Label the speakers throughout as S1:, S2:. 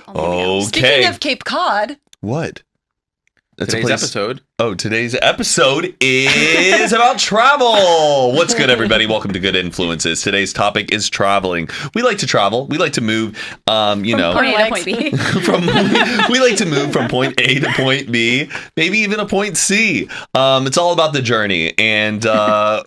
S1: Okay.
S2: Speaking of Cape Cod.
S1: What?
S3: Today's episode.
S1: Oh, today's episode is about travel. What's good, everybody? Welcome to Good Influences. Today's topic is traveling. We like to travel. We like to move,
S4: Point A to point B.
S1: we like to move from point A to point B, maybe even a point C. It's all about the journey. And sorry.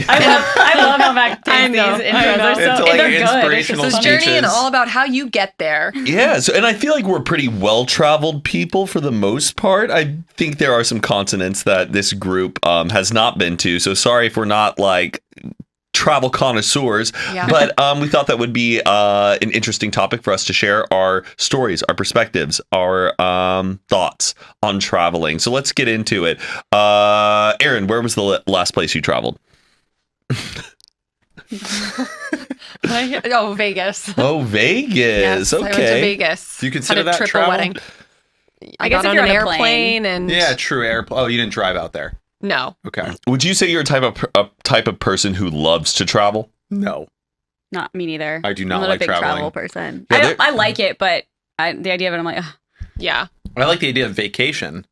S4: I love how Mac takes these intros. They're
S3: It's
S4: so
S3: like
S4: they're good.
S3: inspirational
S2: It's a
S3: speeches.
S2: journey and all about how you get there.
S1: Yeah, and I feel like we're pretty well-traveled people for the most part. I think there are some continents that this group has not been to, so sorry if we're not like travel connoisseurs, but we thought that would be an interesting topic for us to share our stories, our perspectives, our thoughts on traveling. So let's get into it. Aaron, where was the last place you traveled?
S2: Oh, Vegas.
S1: Oh, Vegas.
S2: Yes,
S1: Okay.
S2: I went to Vegas.
S3: Do you consider
S2: Had a
S3: that
S2: triple
S3: travel?
S2: wedding.
S4: I guess
S2: got
S4: if you're
S2: on an
S4: on a
S2: airplane
S4: plane.
S2: and
S3: Yeah, true. Oh, you didn't drive out there.
S2: no.
S3: Okay.
S1: Would you say you're a type of person who loves to travel?
S3: No.
S4: Not me neither.
S3: I do not
S4: I'm not
S3: like
S4: a big
S3: traveling.
S4: travel person.
S1: Yeah,
S4: I like it, but the idea of it, I'm like, ugh.
S2: Yeah.
S3: I like the idea of vacation,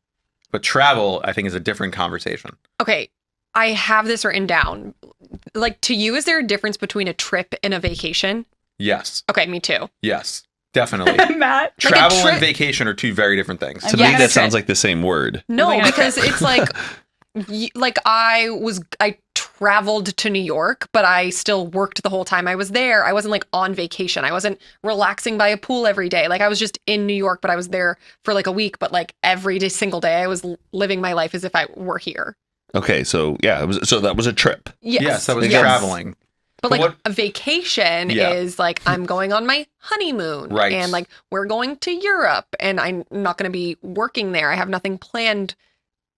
S3: but travel, I think, is a different conversation.
S2: Okay. I have this written down. Like, to you, is there a difference between a trip and a vacation?
S3: Yes.
S2: Okay, me too.
S3: Yes. Definitely.
S4: Matt.
S2: Like a
S3: Travel
S2: trip-
S3: and vacation are two very different things.
S1: To
S2: Yes.
S1: me, that sounds like the same word.
S2: No,
S4: Like a
S2: because it's like, I traveled to New York, but I still worked the whole time I was there. I wasn't like on vacation. I wasn't relaxing by a pool every day. Like I was just in New York, but I was there for like a week. But like single day, I was living my life as if I were here.
S1: Okay, so yeah, so that was a trip.
S3: Yes, that was
S1: Yes.
S3: traveling.
S2: But like
S3: what-
S2: a vacation
S3: Yeah.
S2: is like I'm going on my honeymoon,
S3: Right.
S2: And like we're going to Europe, and I'm not going to be working there. I have nothing planned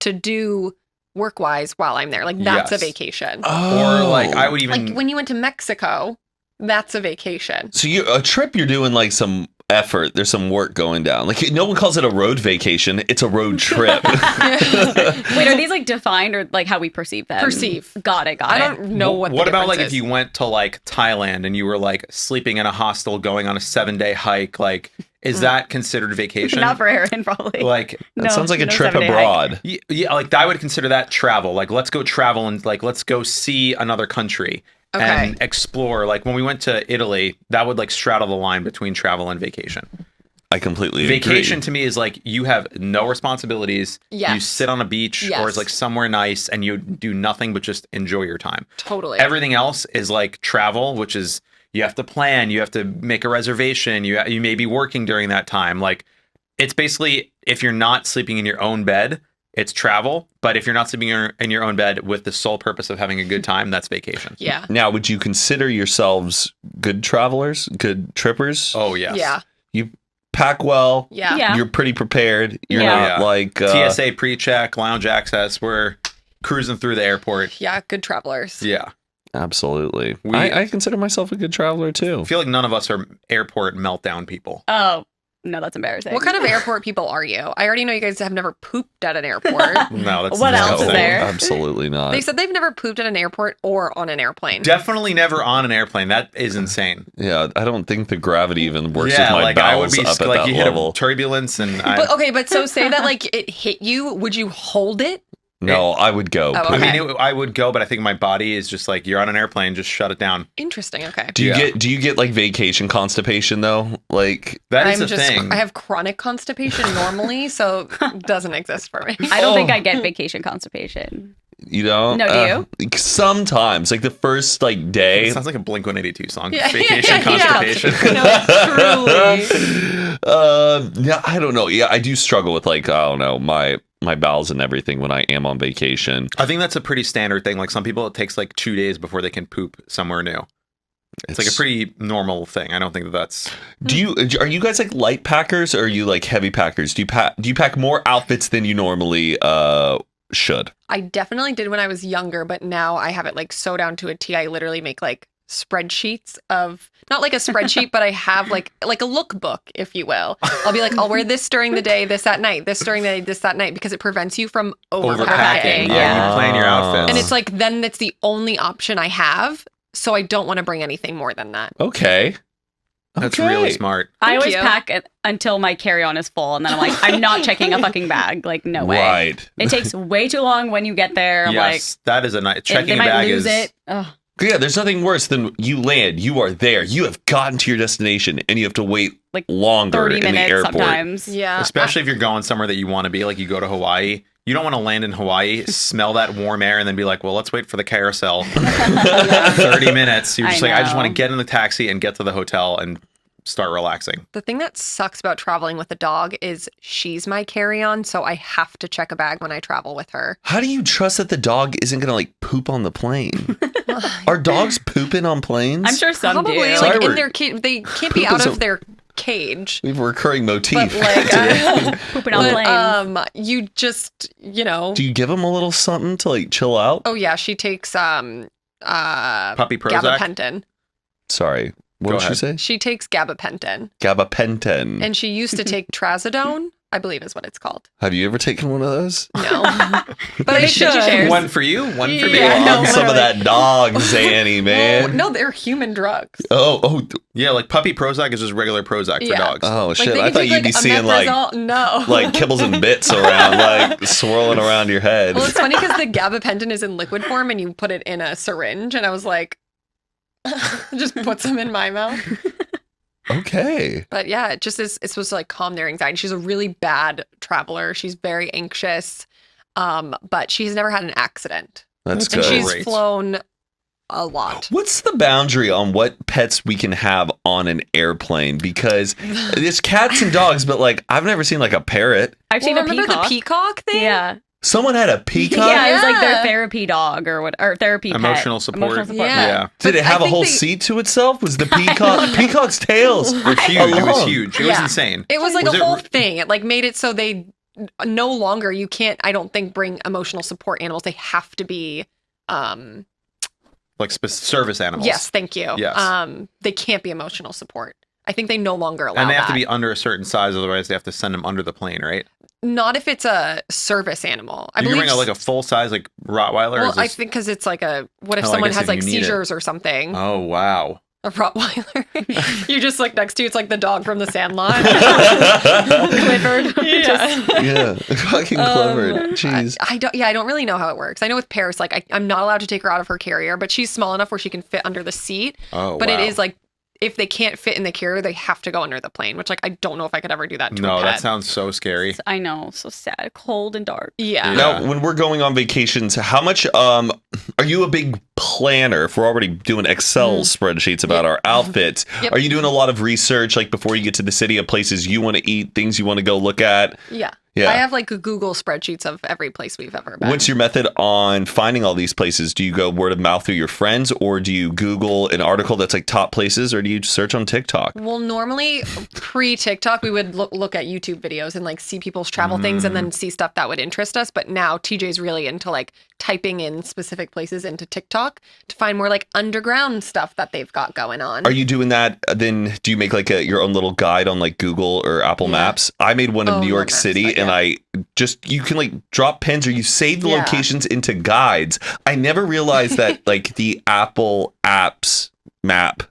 S2: to do work-wise while I'm there. Like that's
S3: Yes.
S2: a vacation.
S3: Or like I would even
S2: Like when you went to Mexico, that's a vacation.
S1: So a trip, you're doing like some effort. There's some work going down. Like no one calls it a road vacation. It's a road trip.
S4: Wait, are these like defined or like how we perceive them?
S2: Perceive.
S4: Got it.
S2: I don't know what.
S3: What
S2: the
S3: about like
S2: difference
S3: if
S2: is.
S3: you went to like Thailand and you were like sleeping in a hostel going on a 7-day hike? Like, is that considered vacation?
S4: Not for Aaron, probably.
S3: Like,
S1: That sounds like a trip
S4: 7-day hike.
S1: abroad.
S3: yeah, like I would consider that travel. Like, let's go travel and like let's go see another country and explore. Like when we went to Italy, that would like straddle the line between travel and vacation.
S1: I completely
S3: Vacation
S1: agree.
S3: to me is like you have no responsibilities.
S2: Yes.
S3: You sit on a beach
S2: Yes.
S3: or it's like somewhere nice and you do nothing but just enjoy your time.
S2: Totally.
S3: Everything else is like travel, which is you have to plan, you have to make a reservation, you may be working during that time. Like it's basically if you're not sleeping in your own bed, it's travel. But if you're not sleeping in your own bed with the sole purpose of having a good time, that's vacation.
S2: Yeah.
S1: Now, would you consider yourselves good travelers, good trippers?
S3: Oh yes.
S2: Yeah.
S1: You pack well.
S2: Yeah.
S4: Yeah.
S1: You're pretty prepared. You're
S4: Yeah.
S1: not like
S3: TSA pre-check, lounge access. We're cruising through the airport.
S2: Yeah. Good travelers.
S3: Yeah.
S1: Absolutely.
S3: We-
S1: I consider myself a good traveler too.
S3: I feel like none of us are airport meltdown people.
S4: Oh, no, that's embarrassing.
S2: What kind of airport people are you? I already know you guys have never pooped at an airport.
S3: No, that's
S4: What else is
S3: disgusting.
S4: there?
S1: Absolutely not.
S2: They said they've never pooped at an airport or on an airplane.
S3: Definitely never on an airplane. That is insane.
S1: Yeah, I don't think the gravity even works
S3: Yeah,
S1: with my
S3: like I would
S1: bowels
S3: be
S1: up at
S3: like
S1: that
S3: you hit
S1: level.
S3: a turbulence and I.
S2: But okay, but so say that like it hit you, would you hold it?
S1: No, I would go.
S2: Oh,
S1: poop.
S2: okay.
S3: I mean, I would go, but I think my body is just like you're on an airplane, just shut it down.
S2: Interesting. Okay.
S1: Do you
S3: Yeah.
S1: get like vacation constipation though? Like
S3: That is
S2: I'm
S3: a
S2: just
S3: thing.
S2: I have chronic constipation normally, so it doesn't exist for me.
S4: I don't think
S1: Oh.
S4: I get vacation constipation.
S1: you don't?
S4: No, do you?
S1: Sometimes, like the first like day.
S3: It sounds like a Blink 182 song.
S2: Yeah.
S3: Vacation
S2: Yeah.
S3: constipation.
S2: No, truly.
S1: Yeah, I don't know. Yeah, I do struggle with like I don't know my bowels and everything when I am on vacation.
S3: I think that's a pretty standard thing. Like some people, it takes like 2 days before they can poop somewhere new. It's like a pretty normal thing. I don't think that's.
S1: Are you guys like light packers or are you like heavy packers? Do you pack more outfits than you normally should?
S2: I definitely did when I was younger, but now I have it like so down to a T. I literally make like spreadsheets of not like a spreadsheet, but I have like a lookbook, if you will. I'll be like, I'll wear this during the day, this at night, this during the day, this at night, because it prevents you from overpacking.
S3: Overpacking. Yeah, you plan your outfits.
S2: And it's like then it's the only option I have, so I don't want to bring anything more than that.
S1: Okay.
S3: That's
S1: Okay.
S3: really smart.
S4: I always
S2: you.
S4: pack it until my carry-on is full, and then I'm like, I'm not checking a fucking bag. Like, no way.
S1: Right.
S4: It takes way too long when you get there. I'm
S3: Yes, that is a nice
S4: like,
S3: checking
S4: they
S3: a
S4: might
S3: bag
S4: lose
S3: is
S4: it. Ugh.
S1: Yeah, there's nothing worse than you land, you are there, you have gotten to your destination, and you have to wait
S4: Like
S1: longer
S4: 30
S1: in the
S4: minutes
S1: airport.
S4: sometimes.
S2: Yeah.
S3: especially if you're going somewhere that you want to be, like you go to Hawaii. You don't want to land in Hawaii, smell that warm air, and then be like, well, let's wait for the carousel. 30 minutes. You're just
S4: I
S3: like, I just
S4: know.
S3: want to get in the taxi and get to the hotel and start relaxing.
S2: The thing that sucks about traveling with a dog is she's my carry-on, so I have to check a bag when I travel with her.
S1: How do you trust that the dog isn't going to like poop on the plane? Are dogs pooping on planes?
S4: I'm sure some
S2: Probably
S4: do.
S1: Sorry,
S2: like in
S1: we're-
S2: their cage. They can't be
S1: Poop
S2: out
S1: is
S2: of
S1: a-
S2: their cage.
S1: We have a recurring motif.
S2: But like,
S4: Pooping on planes.
S2: you just,
S1: Do you give them a little something to like chill out?
S2: Oh yeah, she takes
S3: Puppy Prozac.
S2: gabapentin.
S1: Sorry. What
S3: Go
S1: did she
S3: ahead.
S1: say?
S2: She takes gabapentin,
S1: Gabapentin.
S2: and she used to take trazodone, I believe is what it's called.
S1: Have you ever taken one of those?
S2: No, but I
S4: Maybe
S2: should.
S4: she shares.
S3: One for you, one for me.
S2: Yeah, no,
S1: On some of
S2: literally.
S1: that dog, Zanny,
S2: Well,
S1: man.
S2: no, they're human drugs.
S1: Oh,
S3: Yeah, like puppy Prozac is just regular Prozac for
S2: Yeah.
S3: dogs.
S1: oh,
S2: Like,
S1: shit.
S2: they
S1: I
S2: can
S1: thought
S2: take,
S1: you'd be seeing like
S2: omeprazole. No,
S1: kibbles and bits around, like swirling around your head.
S2: Well, it's funny because the gabapentin is in liquid form, and you put it in a syringe, and I was like, just put some in my mouth.
S1: Okay.
S2: But yeah, it just is. It's supposed to like calm their anxiety. She's a really bad traveler. She's very anxious, but she's never had an accident,
S1: That's
S2: and
S1: good.
S2: she's
S3: Great.
S2: flown a lot.
S1: What's the boundary on what pets we can have on an airplane? Because there's cats and dogs, but like I've never seen like a parrot.
S4: I've seen a
S2: remember
S4: peacock.
S2: the peacock thing?
S4: Yeah.
S1: Someone had a peacock.
S4: Yeah, it was like their
S2: Yeah.
S4: therapy dog or what, or therapy pet.
S3: Emotional support.
S4: Emotional support.
S2: Yeah.
S3: Yeah.
S1: Did
S2: But
S1: it have
S2: I
S1: a whole
S2: think they-
S1: seat to itself? Was the peacock peacock's tails?
S3: They're huge. It was
S1: Alone.
S3: huge. It was
S2: Yeah.
S3: insane.
S2: It was like
S3: Was
S2: a
S3: it
S2: whole
S3: re-
S2: thing. It like made it so they no longer you can't. I don't think bring emotional support animals. They have to be.
S3: Like service animals.
S2: Yes, thank you.
S3: Yes.
S2: They can't be emotional support. I think they no longer allow
S3: And they have to
S2: that.
S3: be under a certain size, otherwise they have to send them under the plane, right?
S2: Not if it's a service animal. I
S3: You can
S2: believe.
S3: bring like a full size like Rottweiler. or
S2: well,
S3: is
S2: I
S3: this-
S2: think because it's like a. What if
S3: Oh, I
S2: someone
S3: guess
S2: has
S3: if
S2: like
S3: you need it.
S2: seizures or something?
S3: Oh wow.
S2: A Rottweiler. You just look next to you. It's like the dog from the Sandlot.
S4: Clifford.
S2: Yeah.
S1: Yeah, fucking clever. Jeez.
S2: I don't. Yeah, I don't really know how it works. I know with Paris, like I'm not allowed to take her out of her carrier, but she's small enough where she can fit under the seat.
S3: Oh
S2: But
S3: wow.
S2: it is like if they can't fit in the carrier, they have to go under the plane. Which like I don't know if I could ever do that to a
S3: No,
S2: pet.
S3: that sounds so scary.
S4: I know, so sad, cold and dark.
S2: Yeah.
S3: Yeah.
S1: Now, when we're going on vacations, how much are you a big planner? If we're already doing Excel spreadsheets about our outfits,
S2: Yep.
S1: are you doing a lot of research like before you get to the city of places you want to eat, things you want to go look at?
S2: Yeah.
S1: Yeah.
S2: I have like Google spreadsheets of every place we've ever been.
S1: What's your method on finding all these places? Do you go word of mouth through your friends, or do you Google an article that's like top places, or do you search on TikTok?
S2: Well, normally pre TikTok, we would look at YouTube videos and like see people's travel things and then see stuff that would interest us. But now TJ's really into like typing in specific places into TikTok to find more like underground stuff that they've got going on.
S1: Are you doing that? Then do you make like your own little guide on like Google or Apple
S2: Yeah.
S1: Maps? I made one of
S2: Oh,
S1: New York
S2: Maps,
S1: City,
S2: like,
S1: and
S2: yeah.
S1: I just you can like drop pins or you save the
S2: Yeah.
S1: locations into guides. I never realized that like the Apple Apps map,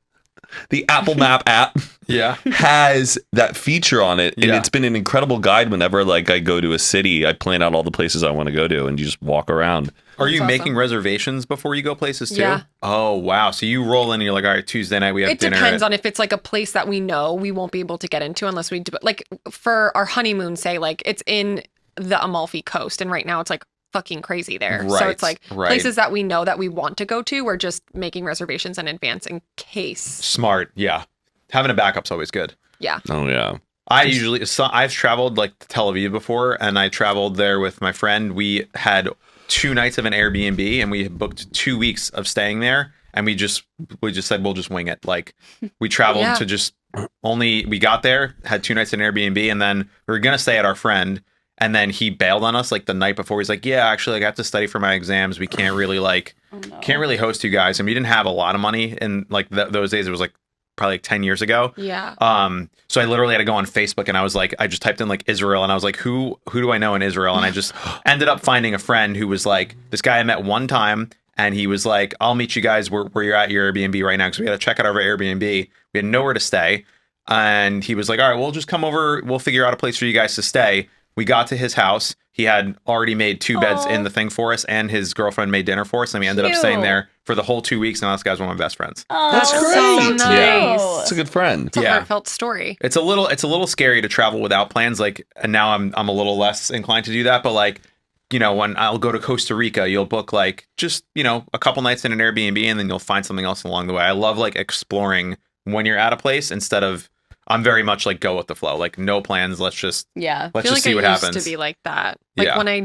S1: the Apple Map app
S3: Yeah.
S1: has that feature on it, and
S3: Yeah.
S1: it's been an incredible guide. Whenever like I go to a city, I plan out all the places I want to go to, and you just walk around.
S3: Are you
S2: That's
S3: making
S2: awesome.
S3: reservations before you go places too?
S2: Yeah.
S3: Oh wow. So you roll in and you're like, all right, Tuesday night we have
S2: It
S3: dinner.
S2: depends on if it's like a place that we know we won't be able to get into unless we do like for our honeymoon, say like it's in the Amalfi Coast, and right now it's like fucking crazy there. So
S3: Right,
S2: it's like
S3: right.
S2: places that we know that we want to go to. We're just making reservations in advance in case.
S3: Smart. Yeah. Having a backup's always good.
S2: Yeah.
S1: Oh yeah.
S3: I've traveled like to Tel Aviv before, and I traveled there with my friend. We had 2 nights of an Airbnb, and we booked 2 weeks of staying there. And we just said we'll just wing it. Like we traveled
S2: Yeah.
S3: to just we got there, had 2 nights in Airbnb, and then we were gonna stay at our friend. And then he bailed on us like the night before. He's like, "Yeah, actually, like, I have to study for my exams. We can't really can't really host you guys." And we didn't have a lot of money in like those days. It was like probably like 10 years ago.
S2: Yeah.
S3: So I literally had to go on Facebook, and I was like, I just typed in like Israel, and I was like, who do I know in Israel? And I just ended up finding a friend who was like, this guy I met one time, And he was like, I'll meet you guys where you're at your Airbnb right now, because we got to check out our Airbnb. We had nowhere to stay. And he was like, all right, we'll just come over. We'll figure out a place for you guys to stay. We got to his house. He had already made 2 beds in the thing for us, and his girlfriend made dinner for us. And we ended up staying there for the whole 2 weeks. And this guy's one of my best friends.
S4: Oh,
S1: That's great.
S2: So nice.
S3: Yeah.
S1: It's a good friend.
S2: It's a heartfelt story.
S3: It's a little scary to travel without plans. Like, and now I'm a little less inclined to do that. But like, when I'll go to Costa Rica, you'll book like just, a couple nights in an Airbnb, and then you'll find something else along the way. I love like exploring when you're at a place instead of, I'm very much like go with the flow, like no plans. Let's just see
S2: I
S3: what
S2: used
S3: happens.
S2: to be like that. Like when I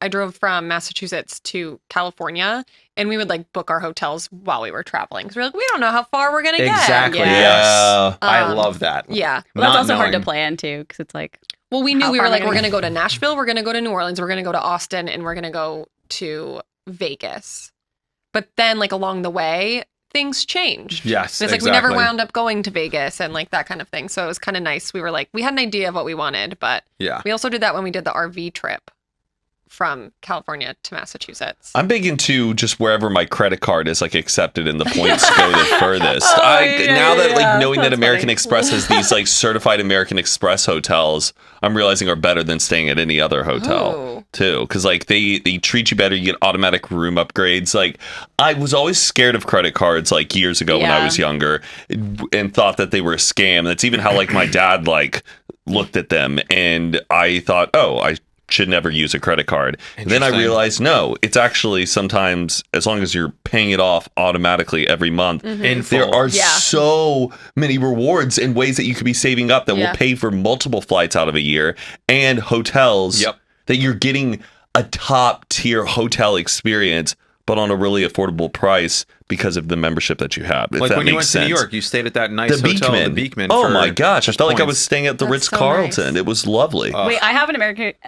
S2: drove from Massachusetts to California, and we would like book our hotels while we were traveling. So we're like, we don't know how far we're gonna get.
S3: Exactly.
S2: Yeah.
S3: Yes. I love that.
S2: Yeah.
S4: Well, that's also hard to
S3: knowing.
S4: plan too, because it's like,
S2: Well, we knew
S4: How
S2: we
S4: far
S2: were
S4: am I
S2: like, we're
S4: gonna
S2: going to go to Nashville, we're going to go to New Orleans, we're going to go to Austin, and we're going to go to Vegas. But then, like, along the way, things changed.
S3: Yes,
S2: And it's like we never wound up going to Vegas and like that kind of thing. So it was kind of nice. We were like, we had an idea of what we wanted, but
S3: Yeah.
S2: we also did that when we did the RV trip from California to Massachusetts.
S1: I'm big into just wherever my credit card is like accepted and the points go the furthest. Now that like knowing that
S4: that's
S1: American
S4: funny.
S1: Express has these like certified American Express hotels, I'm realizing are better than staying at any other hotel
S2: Oh.
S1: too. Because like they treat you better. You get automatic room upgrades. Like I was always scared of credit cards like years ago when I
S4: Yeah.
S1: was younger and thought that they were a scam. That's even how like my dad like looked at them, and I thought, oh, I should never use a credit card. And then I
S3: Interesting.
S1: realized, no, it's actually sometimes, as long as you're paying it off automatically every month,
S3: In
S1: there
S3: full.
S1: are
S2: Yeah.
S1: so many rewards and ways that you could be saving up that
S2: Yeah.
S1: will pay for multiple flights out of a year and hotels
S3: Yep.
S1: that you're getting a top tier hotel experience, but on a really affordable price because of the membership that you have. If
S3: Like
S1: that
S3: when you
S1: makes
S3: went
S1: sense.
S3: to New York, you stayed at that nice
S1: The
S3: hotel,
S1: Beekman.
S3: the Beekman.
S1: Oh
S3: for
S1: my gosh. I
S3: just
S1: felt like I
S3: points.
S1: was staying at the
S2: That's
S1: Ritz
S2: so
S1: Carlton.
S2: nice.
S1: It was lovely.
S3: Ugh.
S4: wait, I have an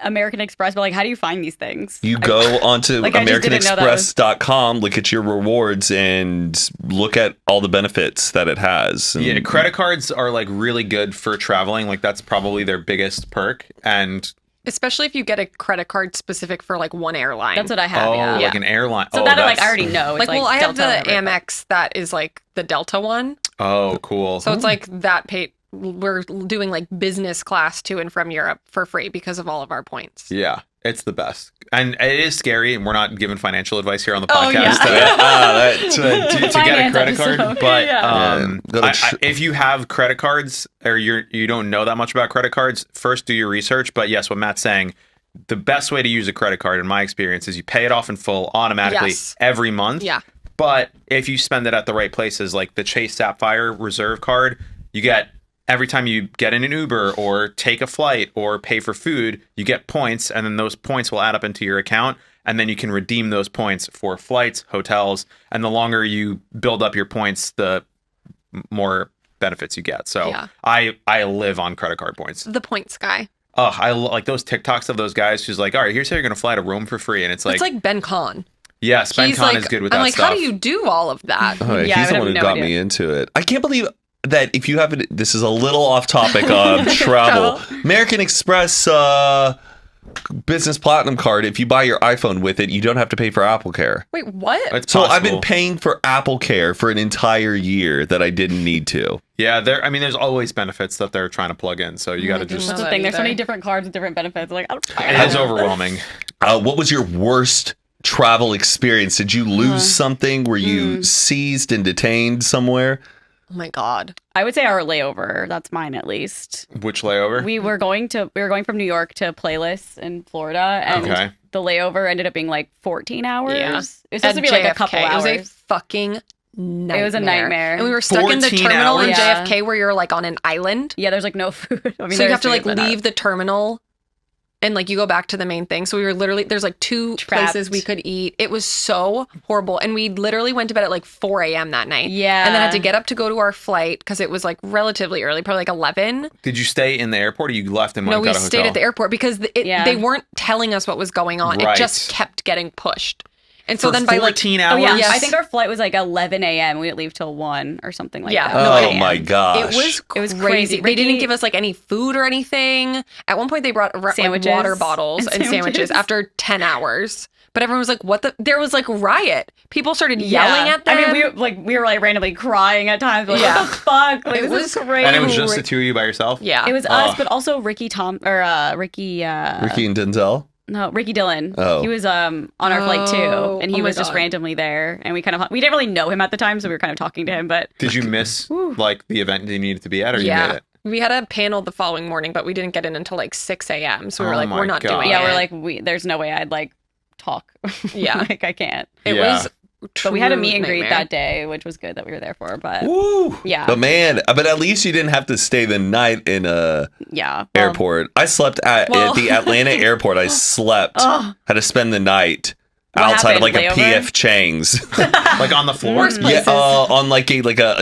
S4: American Express, but like, how do you find these things?
S1: You go onto
S4: Like, I just didn't know that was-
S1: AmericanExpress.com, look at your rewards, and look at all the benefits that it has. And
S3: Yeah, credit cards are like really good for traveling. Like that's probably their biggest perk. And
S2: Especially if you get a credit card specific for like one airline.
S4: That's what I have. Yeah.
S3: like an airline.
S4: So
S3: oh,
S4: that like
S3: that's-
S4: I already know. It's
S2: like, well, I have
S4: Delta
S2: the
S4: or whatever.
S2: Amex that is like the Delta one.
S3: Oh, cool.
S2: So it's like that paid. We're doing like business class to and from Europe for free because of all of our points.
S3: Yeah, it's the best. And it is scary, and we're not giving financial advice here on the
S4: Oh,
S3: podcast
S4: yeah.
S3: to get a
S4: Finance
S3: credit card.
S4: episode.
S3: But
S1: Yeah.
S3: if you have credit cards or you don't know that much about credit cards, first do your research. But yes, what Matt's saying, the best way to use a credit card, in my experience, is you pay it off in full automatically
S2: Yes.
S3: every month.
S2: Yeah.
S3: But if you spend it at the right places, like the Chase Sapphire Reserve card, you get every time you get in an Uber or take a flight or pay for food, you get points, and then those points will add up into your account, and then you can redeem those points for flights, hotels, and the longer you build up your points, the more benefits you get. So
S2: Yeah.
S3: I live on credit card points.
S2: The points guy.
S3: Oh, I like those TikToks of those guys who's like, all right, here's how you're gonna fly to Rome for free, and it's
S2: It's like Ben Kahn.
S3: yes, Ben
S2: He's
S3: Kahn
S2: like,
S3: is good with
S2: I'm
S3: that
S2: like,
S3: stuff.
S2: how do you do all of that?
S1: Oh,
S4: Yeah,
S1: he's
S4: I
S1: the
S4: would
S1: one who
S4: have no
S1: got
S4: idea.
S1: me into it. I can't believe that if you have it, this is a little off topic of travel. American Express business platinum card, if you buy your iPhone with it, you don't have to pay for Apple Care.
S2: Wait, what?
S3: It's
S1: So I've been
S3: possible.
S1: paying for Apple Care for an entire year that I didn't need to.
S3: Yeah, there's always benefits that they're trying to plug in, so you got to
S2: didn't
S3: just.
S2: know
S4: That's the
S2: that
S4: thing. There's so
S2: either.
S4: many different cards with different benefits. Like, I don't
S3: It is overwhelming.
S1: What was your worst travel experience? Did you lose something? Were you seized and detained somewhere?
S2: Oh my God.
S4: I would say our layover. That's mine at least.
S3: Which layover?
S4: We were going from New York to Playlist in Florida, and
S3: Okay.
S4: the layover ended up being like 14 hours.
S2: Yeah.
S4: It was supposed to be like a couple
S2: It
S4: hours.
S2: was a fucking nightmare.
S4: It was a nightmare.
S2: And we were stuck in the
S3: 14
S2: terminal in
S4: hours?
S2: JFK where you're like on an island.
S4: Yeah, there's like no food. I mean,
S2: So you have to
S4: there's
S2: like
S4: food, but not-
S2: leave the terminal and like you go back to the main thing. So we were literally, there's like two
S4: Trapped.
S2: places we could eat. It was so horrible. And we literally went to bed at like 4 a.m. that night.
S4: Yeah.
S2: And then had to get up to go to our flight because it was like relatively early, probably like 11.
S3: Did you stay in the airport, or you left and went
S2: No,
S3: and
S2: we
S3: got a
S2: stayed
S3: hotel?
S2: at the airport because
S4: Yeah.
S2: they weren't telling us what was going on.
S3: Right.
S2: It just kept getting pushed. And so
S3: For
S2: then by like
S3: 14
S4: Oh
S3: hours.
S4: yeah,
S2: Yes.
S4: I think our flight was like 11 a.m. We didn't leave till 1 or something like
S2: Yeah.
S4: that.
S2: No,
S1: Oh
S2: I-
S1: my gosh.
S2: It was
S4: It was
S2: crazy.
S4: crazy.
S2: They didn't
S4: Ricky-
S2: give us like any food or anything. At one point, they brought like,
S4: Sandwiches
S2: water bottles and sandwiches
S4: sandwiches.
S2: after 10 hours. but everyone was like, what the? There was like riot. People started yelling at them.
S4: I mean, we were like randomly crying at times. Like, what the fuck? Like,
S2: It
S4: this
S2: was
S4: is crazy.
S3: And it was just the two of you by yourself?
S2: Yeah.
S4: It was us, but also Ricky Dillon.
S1: Ricky and Denzel.
S4: No, Ricky Dillon.
S1: Oh.
S4: He was on our flight too, and he
S2: Oh my
S4: was just
S2: God.
S4: randomly there. And we didn't really know him at the time, so we were kind of talking to him. But
S3: Did you miss like the event you needed to be at, or you made it?
S2: We had a panel the following morning, but we didn't get in until like 6 a.m. So we were
S3: Oh
S2: like,
S3: my
S2: we're not
S3: God.
S2: doing
S4: yeah,
S2: it.
S4: we're like, there's no way I'd like talk.
S2: Yeah.
S4: like I can't.
S2: It
S3: Yeah.
S2: was.
S4: But we had a meet and greet
S2: nightmare.
S4: that day, which was good that we were there for. But
S1: Woo!
S4: yeah,
S1: But man, but at least you didn't have to stay the night in a
S4: yeah,
S1: airport. I slept at the Atlanta airport. I slept.
S4: Oh.
S1: Had to spend the night
S4: What
S1: outside of
S4: happened?
S1: like a
S4: Layover?
S1: PF Chang's.
S3: Like on the floor?
S2: Worst
S1: Yeah,
S2: places.
S1: on like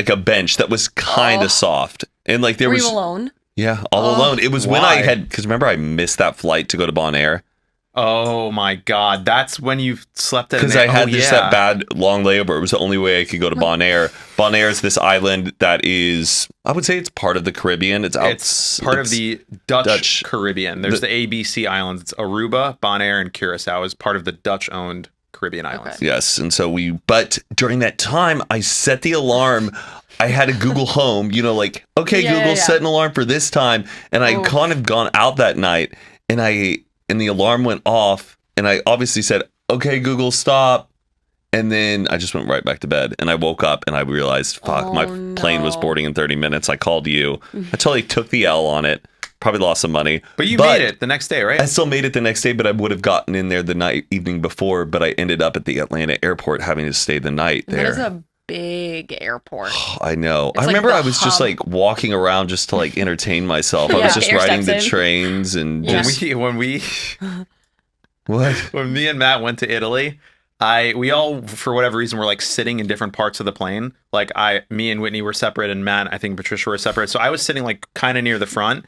S1: a bench that was kind of soft, and like there
S2: Were
S1: was
S2: you alone?
S1: yeah all alone. It was when
S3: Why?
S1: I had because remember I missed that flight to go to Bonaire
S3: Oh my God. That's when you slept at
S1: because I had just that bad long layover. It was the only way I could go to Bonaire. Bonaire is this island that is I would say it's part of the Caribbean. It's
S3: part of the Dutch,
S1: Dutch-
S3: Caribbean. There's the ABC islands. It's Aruba, Bonaire, and Curacao is part of the Dutch-owned Caribbean islands.
S1: Yes, and so but during that time, I set the alarm. I had a Google Home, like, okay,
S4: Yeah,
S1: Google,
S4: yeah.
S1: set an alarm for this time. And I kind of gone out that night, and the alarm went off, and I obviously said, okay, Google, stop. And then I just went right back to bed, and I woke up, and I realized, fuck, my plane was boarding in 30 minutes. I called you. I totally took the L on it. Probably lost some money.
S3: But you made it the next day, right?
S1: I still made it the next day, but I would have gotten in there the evening before, but I ended up at the Atlanta airport having to stay the night
S2: That
S1: there.
S2: is a big airport.
S1: I know.
S2: It's
S1: I
S2: like
S1: remember
S2: the
S1: I was just
S2: hub.
S1: like walking around just to like entertain myself. I was
S4: Yeah.
S1: just
S4: Get your
S1: riding the
S4: steps in.
S1: trains and
S2: Yeah.
S1: just what?
S3: When me and Matt went to Italy, we all for whatever reason were like sitting in different parts of the plane. Like me and Whitney were separate, and Matt, I think Patricia were separate. So I was sitting like kind of near the front,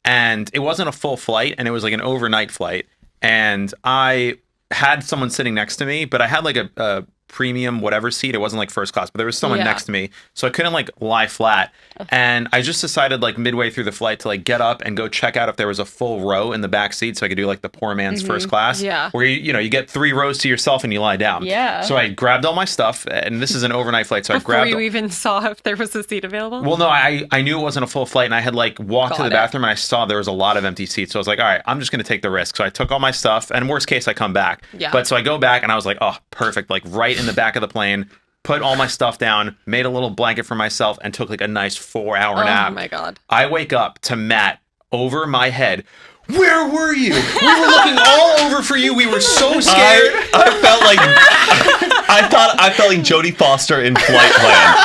S3: and it wasn't a full flight, and it was like an overnight flight. And I had someone sitting next to me, but I had like a premium whatever seat. It wasn't like first class, but there was someone
S2: Yeah.
S3: next to me, so I couldn't like lie flat. And I just decided like midway through the flight to like get up and go check out if there was a full row in the back seat, so I could do like the poor man's first class.
S2: Yeah.
S3: Where you get 3 rows to yourself and you lie down.
S4: Yeah.
S3: So I grabbed all my stuff, and this is an overnight flight, so I
S2: Before
S3: grabbed.
S2: you even saw if there was a seat available?
S3: Well, no, I knew it wasn't a full flight, and I had like walked to
S2: Got
S3: the
S2: it.
S3: bathroom, and I saw there was a lot of empty seats. So I was like, all right, I'm just going to take the risk. So I took all my stuff, and worst case, I come back.
S2: Yeah.
S3: But so I go back, and I was like, oh, perfect. Like right in the back of the plane, put all my stuff down, made a little blanket for myself, and took like a nice 4-hour nap.
S2: Oh my God.
S3: I wake up to Matt over my head. Where were you? We were looking all over for you. We were so scared.
S1: I felt like Jodie Foster in Flight Plan.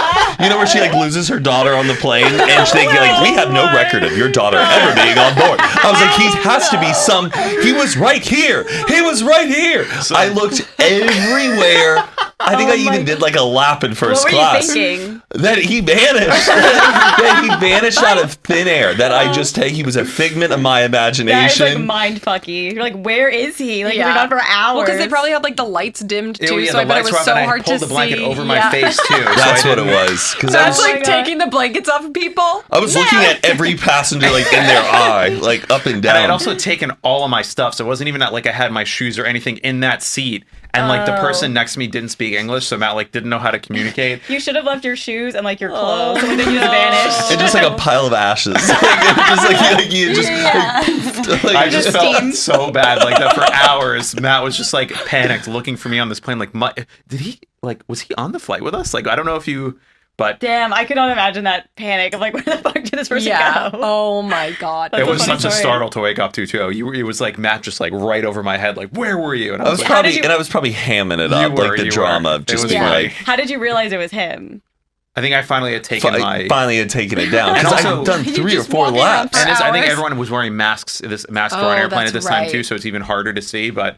S1: You know where she like loses her daughter on the plane, and she like we have no record of your daughter ever being on board. I was like, he has to be some. He was right here. He was right here. I looked everywhere. I think I even did like a lap in first
S4: what were
S1: class.
S4: you thinking?
S1: That he vanished. That he vanished out of thin air. That I just he was a figment of my
S4: That is
S1: imagination.
S4: like mind fucky. You're like, where is he? Like, he's been
S2: Yeah.
S4: gone for hours.
S2: Well, because they probably had like the lights dimmed too,
S3: Yeah,
S2: so I
S3: the
S2: bet it
S3: lights
S2: was
S3: were
S2: so
S3: up, and I
S2: hard
S3: pulled
S2: to
S3: the blanket
S2: see.
S3: over my
S2: Yeah.
S3: face too.
S1: That's
S3: so I
S1: what it
S3: didn't-
S1: was. Because
S2: That's like
S4: God.
S2: taking the blankets off of people.
S1: I was looking at every passenger like in their eye, like up and
S3: And I had
S1: down.
S3: also taken all of my stuff, so it wasn't even that like I had my shoes or anything in that seat. And like the person next to me didn't speak English, so Matt like didn't know how to communicate.
S4: You should have left your shoes and like your clothes. And then you just vanished.
S1: It's just like a pile of ashes.
S3: I just felt
S4: steam.
S3: so bad, like that for hours. Matt was just like panicked, looking for me on this plane. Like, did he was he on the flight with us? Like, I don't know if you, but
S4: Damn, I could not imagine that panic of like, where the fuck did this person
S2: Yeah.
S4: go?
S2: Oh my God.
S3: it
S4: a
S3: was
S4: funny
S3: such a
S4: story.
S3: startle to wake up to too. It was like Matt just like right over my head, like, where were you? And
S1: I was
S3: like,
S1: probably hamming it
S3: You
S1: up,
S3: were,
S1: like the
S3: you
S1: drama
S3: were.
S1: of
S3: It
S1: just
S3: was
S1: being
S3: funny.
S1: like,
S4: How did you realize it was him?
S3: I think I finally had taken my.
S1: finally had taken it down.
S3: And
S1: Because
S3: also-
S1: I've done
S2: You
S1: 3 or
S2: just
S1: 4
S2: walking around
S1: laps.
S2: for
S3: And I think
S2: hours?
S3: everyone was wearing masks. This mask
S2: Oh,
S3: on airplane
S2: that's
S3: at this time
S2: right.
S3: too, so it's even harder to see. But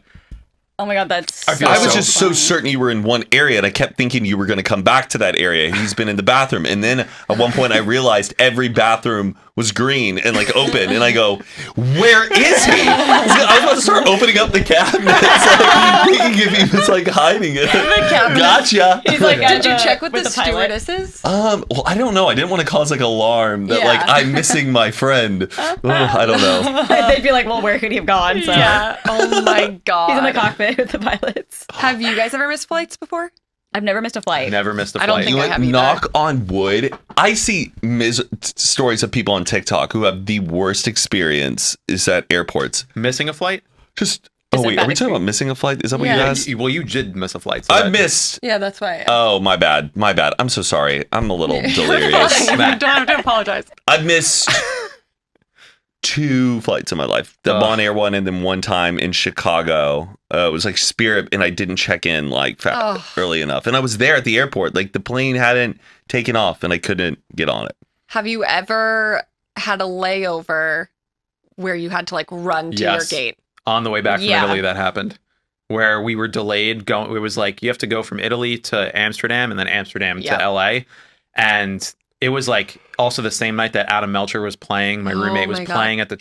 S4: Oh my God, that's
S3: I feel
S1: I was
S3: so
S1: just so certain you were in one area, and I kept thinking you were going to come back to that area. He's been in the bathroom, and then at one point I realized every bathroom was green and like open, and I go, "Where is he?" I was about to start opening up the cabinets, like, thinking if he was like hiding it. Gotcha.
S4: He's like,
S2: Did you check with the
S4: pilot?
S2: stewardesses?
S1: Well, I don't know. I didn't want to cause like alarm that
S2: Yeah.
S1: like I'm missing my friend. I don't know.
S4: They'd be like, well, where could he have gone? So
S2: Yeah. Oh my God.
S4: he's in the cockpit. with the pilots.
S2: Have you guys ever missed flights before?
S4: I've never missed a flight.
S3: Never missed a
S2: I
S3: flight.
S2: don't think
S1: You
S2: I
S1: know,
S2: have either.
S1: knock on wood. I see stories of people on TikTok who have the worst experience is at airports.
S3: Missing a flight?
S1: Just
S4: It's a
S1: wait,
S4: bad
S1: are we talking about missing a flight? Is that what you
S2: Yeah.
S1: asked?
S3: Well, you did miss a flight. So
S1: I
S3: that-
S1: missed.
S2: Yeah, that's why.
S1: Oh, my bad. My bad. I'm so sorry. I'm a little
S2: You're
S1: delirious.
S2: fine. You don't have to apologize.
S1: I've missed 2 flights in my life. The
S3: Ugh.
S1: Bon Air one, and then one time in Chicago. It was like Spirit, and I didn't check in like
S2: Ugh.
S1: early enough. And I was there at the airport. Like the plane hadn't taken off, and I couldn't get on it.
S2: Have you ever had a layover where you had to like run to your
S3: Yes.
S2: gate?
S3: On the way back from
S4: Yeah.
S3: Italy, that happened. Where we were delayed going. It was like you have to go from Italy to Amsterdam and then Amsterdam
S2: Yep.
S3: to LA. And it was like also the same night that Adam Melcher was playing. My
S2: Oh
S3: roommate was
S2: my God.
S3: playing at the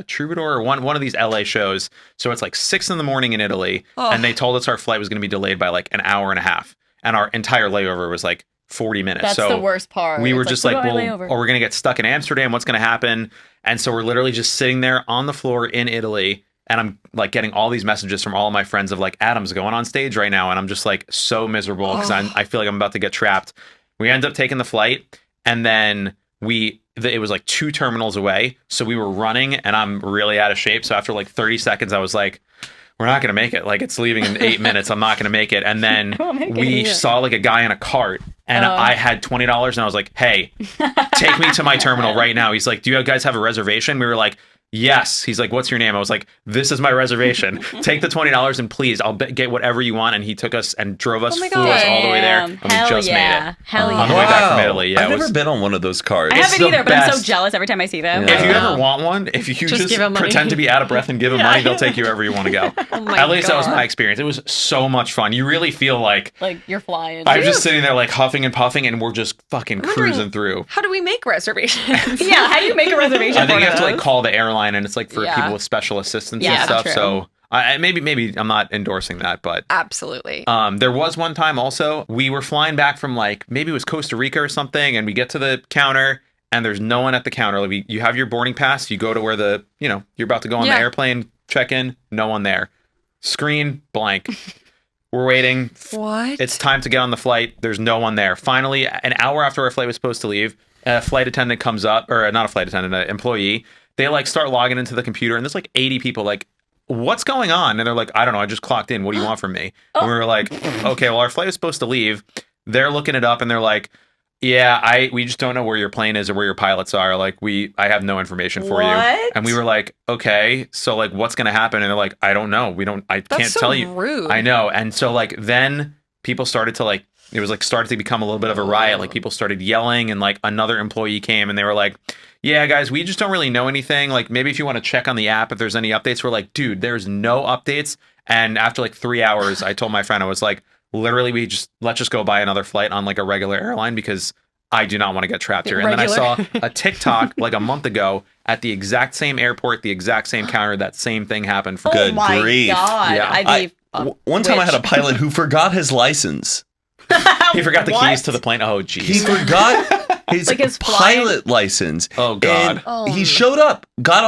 S3: Troubadour or one of these LA shows. So it's like 6 a.m. in Italy.
S2: Oh.
S3: And they told us our flight was going to be delayed by like an hour and a half. And our entire layover was like 40 minutes.
S4: That's
S3: so
S4: the worst part.
S3: we were
S4: It's
S3: just
S4: what
S3: like,
S4: do I
S3: well,
S4: lay over?
S3: or we're going to get stuck in Amsterdam. What's going to happen? And so we're literally just sitting there on the floor in Italy. And I'm like getting all these messages from all of my friends of like, Adam's going on stage right now. And I'm just like so miserable because I feel like I'm about to get trapped. We end up taking the flight. And then it was like 2 terminals away. So we were running and I'm really out of shape. So after like 30 seconds, I was like, we're not going to make it. Like it's leaving in 8 minutes. I'm not going to make it. And then we saw like a guy in a cart and I had $20 and I was like, hey, take me to my terminal right now. He's like, do you guys have a reservation? We were like, yes. He's like, what's your name? I was like, this is my reservation. Take the $20 and please, I'll get whatever you want. And he took us and drove us,
S2: Oh my
S3: flew us all the way there.
S4: Damn.
S3: And we
S4: Hell
S3: just
S4: yeah.
S3: made it.
S4: Hell
S3: On the
S4: yeah.
S3: way back from Italy. Yeah,
S1: I've
S3: it was-
S1: never been on one of those cars.
S4: I haven't
S3: the
S4: either, but I'm so
S3: best.
S4: jealous every time I see them.
S1: Yeah.
S3: If you
S2: Yeah.
S3: ever want one, if you just
S2: give 'em money.
S3: pretend to be out of breath and give them money, they'll take you wherever you want to go.
S2: Oh my
S3: At least that was
S2: God.
S3: my experience. It was so much fun. You really feel like
S4: Like you're flying.
S3: I'm just sitting there like huffing and puffing, and we're just fucking
S2: I'm wondering-
S3: cruising through.
S2: How do we make reservations?
S4: Yeah, how do you make a reservation
S3: I think
S4: for
S3: you have to
S4: those?
S3: like call the airline, and it's like for
S2: Yeah.
S3: people with special assistance
S4: Yeah,
S3: and stuff.
S4: true.
S3: So maybe I'm not endorsing that, but
S2: Absolutely.
S3: there was one time also we were flying back from like maybe it was Costa Rica or something, and we get to the counter and there's no one at the counter. Like you have your boarding pass, you go to where you're about to go on
S2: Yeah.
S3: the airplane, check in, no one there. Screen blank. We're waiting.
S2: What?
S3: It's time to get on the flight. There's no one there. Finally, an hour after our flight was supposed to leave, a flight attendant comes up, or not a flight attendant, an employee. They like start logging into the computer, and there's like 80 people like, what's going on? And they're like, I don't know. I just clocked in. What do you want from me? And we were like, okay, well, our flight was supposed to leave. They're looking it up, and they're like, yeah, we just don't know where your plane is or where your pilots are. Like, I have no information for you.
S4: What?
S3: And we were like, okay, so like, what's going to happen? And they're like, I don't know. I
S2: That's
S3: can't
S2: so
S3: tell you.
S2: rude.
S3: I know. And so like, then people started to like, it was like started to become a little bit of a riot. Like people started yelling, and like another employee came and they were like, yeah, guys, we just don't really know anything. Like maybe if you want to check on the app, if there's any updates. We're like, dude, there's no updates. And after like 3 hours, I told my friend, I was like, literally, let's just go buy another flight on like a regular airline because I do not want to get trapped here. And then I saw a TikTok like a month ago at the exact same airport, the exact same counter, that same thing happened. For
S1: Good
S4: oh my
S1: grief.
S4: God.
S3: Yeah.
S4: I'd be,
S1: One time I had a pilot who forgot his license.
S3: He forgot the
S4: What?
S3: keys to the plane. Oh,
S1: He
S3: geez.
S1: forgot his,
S4: Like his flying-
S1: pilot license.
S3: Oh, God.
S1: And he showed up,